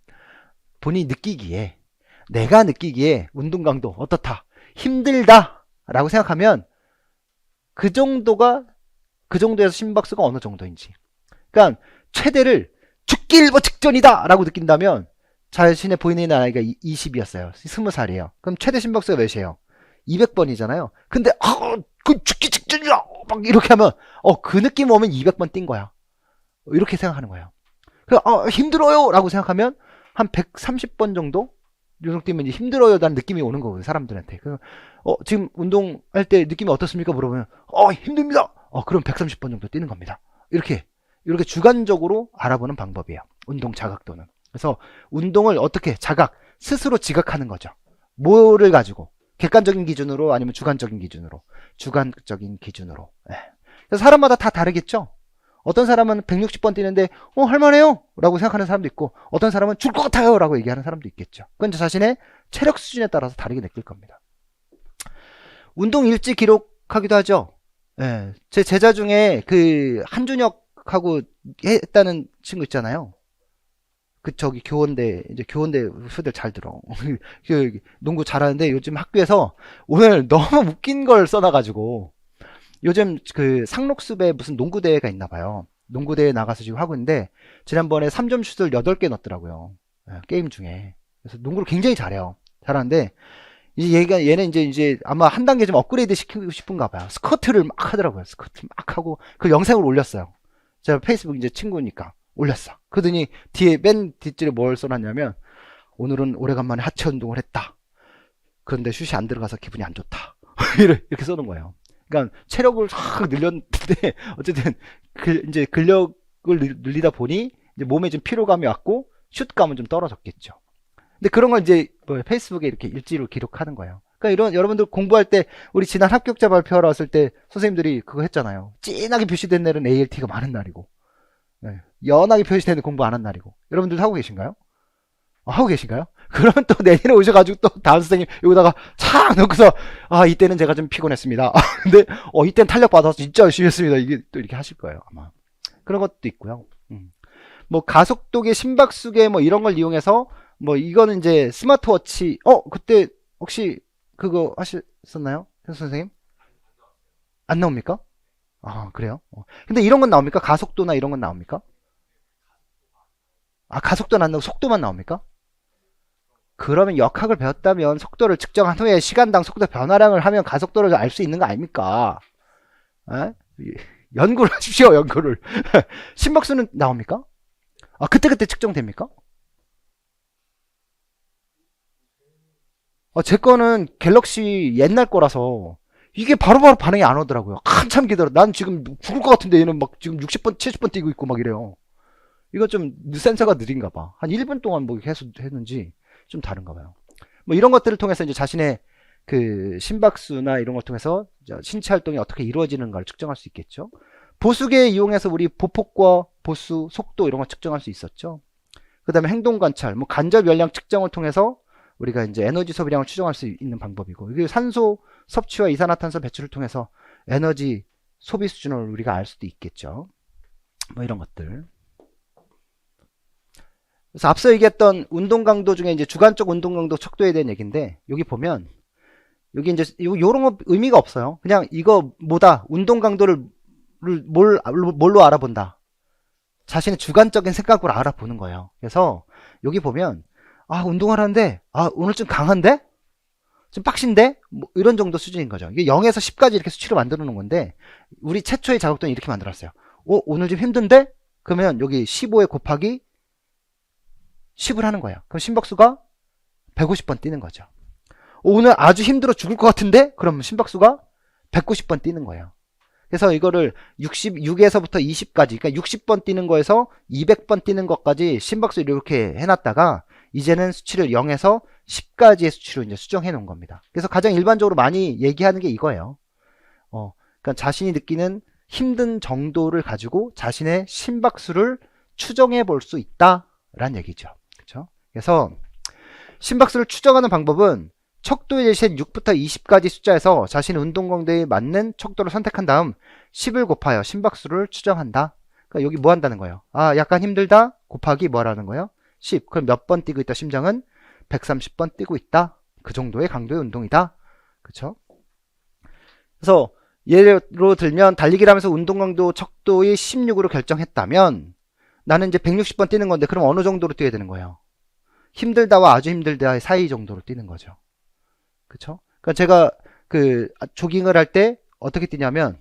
본인이 느끼기에, 내가 느끼기에 운동 강도 어떻다, 힘들다 라고 생각하면 그 정도에서 심박수가 어느 정도인지. 그러니까 최대를 죽기 일보 직전이다 라고 느낀다면 자신의 본인의 나이가 20이었어요. 20살이에요. 그럼 최대 심박수가 몇이에요? 200번이잖아요. 근데 그 죽기 직전이야 막 이렇게 하면 그 느낌 오면 200번 뛴 거야. 이렇게 생각하는 거예요. 힘들어요 라고 생각하면 한 130번 정도 요정 뛰면 이제 힘들어요 라는 느낌이 오는 거거든요. 사람들한테. 지금 운동할 때 느낌이 어떻습니까? 물어보면 힘듭니다. 그럼 130번 정도 뛰는 겁니다. 이렇게 주관적으로 알아보는 방법이에요. 운동 자각도는. 그래서 운동을 어떻게 스스로 지각하는 거죠. 뭐를 가지고? 객관적인 기준으로 아니면 주관적인 기준으로? 주관적인 기준으로. 그래서 사람마다 다 다르겠죠? 어떤 사람은 160번 뛰는데 할만해요 라고 생각하는 사람도 있고 어떤 사람은 줄 것 같아요 라고 얘기하는 사람도 있겠죠. 그건 자신의 체력 수준에 따라서 다르게 느낄 겁니다. 운동 일지 기록하기도 하죠. 제 제자 중에 그 한준혁하고 했다는 친구 있잖아요. 저기 교원대 후들 잘 들어. 농구 잘하는데 요즘 학교에서 오늘 너무 웃긴 걸 써놔가지고 요즘 그 상록숲에 무슨 농구대회가 있나봐요. 농구대회 나가서 지금 하고 있는데 지난번에 3점 슛을 8개 넣었더라고요. 게임 중에. 그래서 농구를 굉장히 잘하는데 얘는 이제 아마 한 단계 좀 업그레이드 시키고 싶은가 봐요. 스쿼트를 막 하더라고요. 스쿼트 막 하고 그 영상을 올렸어요. 제가 페이스북 이제 친구니까 올렸어. 그러더니 뒤에 맨 뒷줄에 뭘 써놨냐면 오늘은 오래간만에 하체 운동을 했다. 그런데 슛이 안 들어가서 기분이 안 좋다. 이렇게 써놓은 거예요. 그러니까 체력을 확 늘렸는데 어쨌든 이제 근력을 늘리다 보니 이제 몸에 좀 피로감이 왔고 슛감은 좀 떨어졌겠죠. 근데 그런 걸 이제 뭐 페이스북에 이렇게 일지로 기록하는 거예요. 그러니까 이런 여러분들 공부할 때 우리 지난 합격자 발표하러 왔을 때 선생님들이 그거 했잖아요. 진하게 표시된 날은 ALT가 많은 날이고, 네, 연하게 표시된 공부 안 한 날이고. 여러분들도 하고 계신가요? 하고 계신가요? 그러면 또 내년에 오셔가지고 또 다음 선생님 여기다가 착 넣고서 이때는 제가 좀 피곤했습니다. 근데 이때는 탄력 받아서 진짜 열심히 했습니다. 이게 또 이렇게 하실 거예요 아마. 그런 것도 있고요. 뭐 가속도계, 심박수계 뭐 이런 걸 이용해서 뭐 이거는 이제 스마트워치. 그때 혹시 그거 하셨었나요, 선생님? 안 나옵니까? 그래요? 근데 이런 건 나옵니까? 가속도나 이런 건 나옵니까? 가속도는 안 나오고 속도만 나옵니까? 그러면 역학을 배웠다면 속도를 측정한 후에 시간당 속도 변화량을 하면 가속도를 알 수 있는 거 아닙니까? 에? 연구를 하십시오, 연구를. 심박수는 나옵니까? 그때그때 측정됩니까? 제 거는 갤럭시 옛날 거라서 이게 바로바로 반응이 안 오더라고요. 한참 기다려. 난 지금 죽을 것 같은데 얘는 막 지금 60번, 70번 뛰고 있고 막 이래요. 이거 좀 센서가 느린가 봐. 한 1분 동안 뭐 계속 했는지 좀 다른가 봐요. 뭐 이런 것들을 통해서 이제 자신의 그 심박수나 이런 걸 통해서 신체 활동이 어떻게 이루어지는가를 측정할 수 있겠죠. 보수계 이용해서 우리 보폭과 보수, 속도 이런 걸 측정할 수 있었죠. 그 다음에 행동 관찰, 뭐 간접 열량 측정을 통해서 우리가 이제 에너지 소비량을 추정할 수 있는 방법이고, 이게 산소 섭취와 이산화탄소 배출을 통해서 에너지 소비 수준을 우리가 알 수도 있겠죠. 뭐 이런 것들. 그래서 앞서 얘기했던 운동 강도 중에 이제 주관적 운동 강도 척도에 대한 얘기인데, 여기 보면 여기 이제 요런 거 의미가 없어요. 그냥 이거 뭐다, 운동 강도를 뭘로 알아본다. 자신의 주관적인 생각으로 알아보는 거예요. 그래서 여기 보면 운동을 하는데 오늘 좀 강한데? 좀 빡신데? 뭐 이런 정도 수준인 거죠. 이게 0에서 10까지 이렇게 수치로 만들어 놓은 건데, 우리 최초의 자극도는 이렇게 만들었어요. 오늘 좀 힘든데? 그러면 여기 15에 곱하기 10을 하는 거예요. 그럼 심박수가 150번 뛰는 거죠. 오늘 아주 힘들어 죽을 것 같은데? 그럼 심박수가 190번 뛰는 거예요. 그래서 이거를 66에서부터 20까지, 그러니까 60번 뛰는 거에서 200번 뛰는 것까지 심박수 이렇게 해놨다가 이제는 수치를 0에서 10까지의 수치로 이제 수정해 놓은 겁니다. 그래서 가장 일반적으로 많이 얘기하는 게 이거예요. 그러니까 자신이 느끼는 힘든 정도를 가지고 자신의 심박수를 추정해 볼 수 있다라는 얘기죠. 그렇죠? 그래서 심박수를 추정하는 방법은 척도에 제시한 6부터 20까지 숫자에서 자신의 운동 강도에 맞는 척도를 선택한 다음 10을 곱하여 심박수를 추정한다. 그러니까 여기 뭐 한다는 거예요? 약간 힘들다 곱하기 뭐라는 거예요? 10. 그럼 몇 번 뛰고 있다? 심장은 130번 뛰고 있다. 그 정도의 강도의 운동이다. 그쵸? 그래서 예로 들면 달리기를 하면서 운동 강도 척도의 16으로 결정했다면 나는 이제 160번 뛰는 건데, 그럼 어느 정도로 뛰어야 되는 거예요? 힘들다와 아주 힘들다의 사이 정도로 뛰는 거죠. 그쵸? 그러니까 제가 조깅을 할 때 어떻게 뛰냐면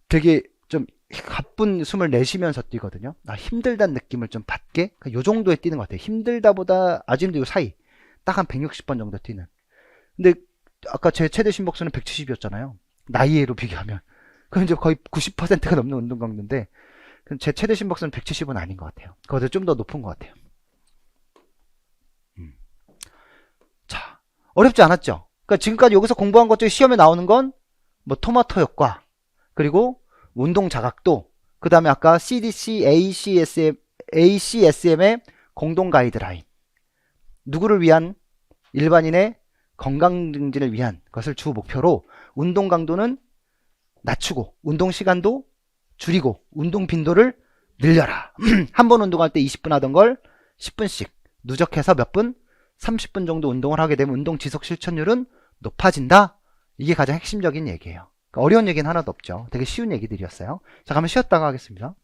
되게 좀 가쁜 숨을 내쉬면서 뛰거든요. 힘들다는 느낌을 좀 받게, 요 정도에 뛰는 것 같아요. 힘들다보다 아주 힘들고 사이, 딱 한 160번 정도 뛰는. 근데 아까 제 최대 심박수는 170이었잖아요. 나이로 비교하면. 그럼 이제 거의 90%가 넘는 운동 강도인데, 제 최대 심박수는 170은 아닌 것 같아요. 그거보다 좀 더 높은 것 같아요. 자, 어렵지 않았죠? 그러니까 지금까지 여기서 공부한 것 중에 시험에 나오는 건 뭐 토마토 효과, 그리고 운동 자각도, 그 다음에 아까 CDC, ACSM의 공동 가이드라인, 누구를 위한? 일반인의 건강 증진을 위한 것을 주 목표로 운동 강도는 낮추고 운동 시간도 줄이고 운동 빈도를 늘려라. 한 번 운동할 때 20분 하던 걸 10분씩 누적해서 몇 분? 30분 정도 운동을 하게 되면 운동 지속 실천율은 높아진다. 이게 가장 핵심적인 얘기예요. 그러니까 어려운 얘기는 하나도 없죠. 되게 쉬운 얘기들이었어요. 자, 그러면 쉬었다가 하겠습니다.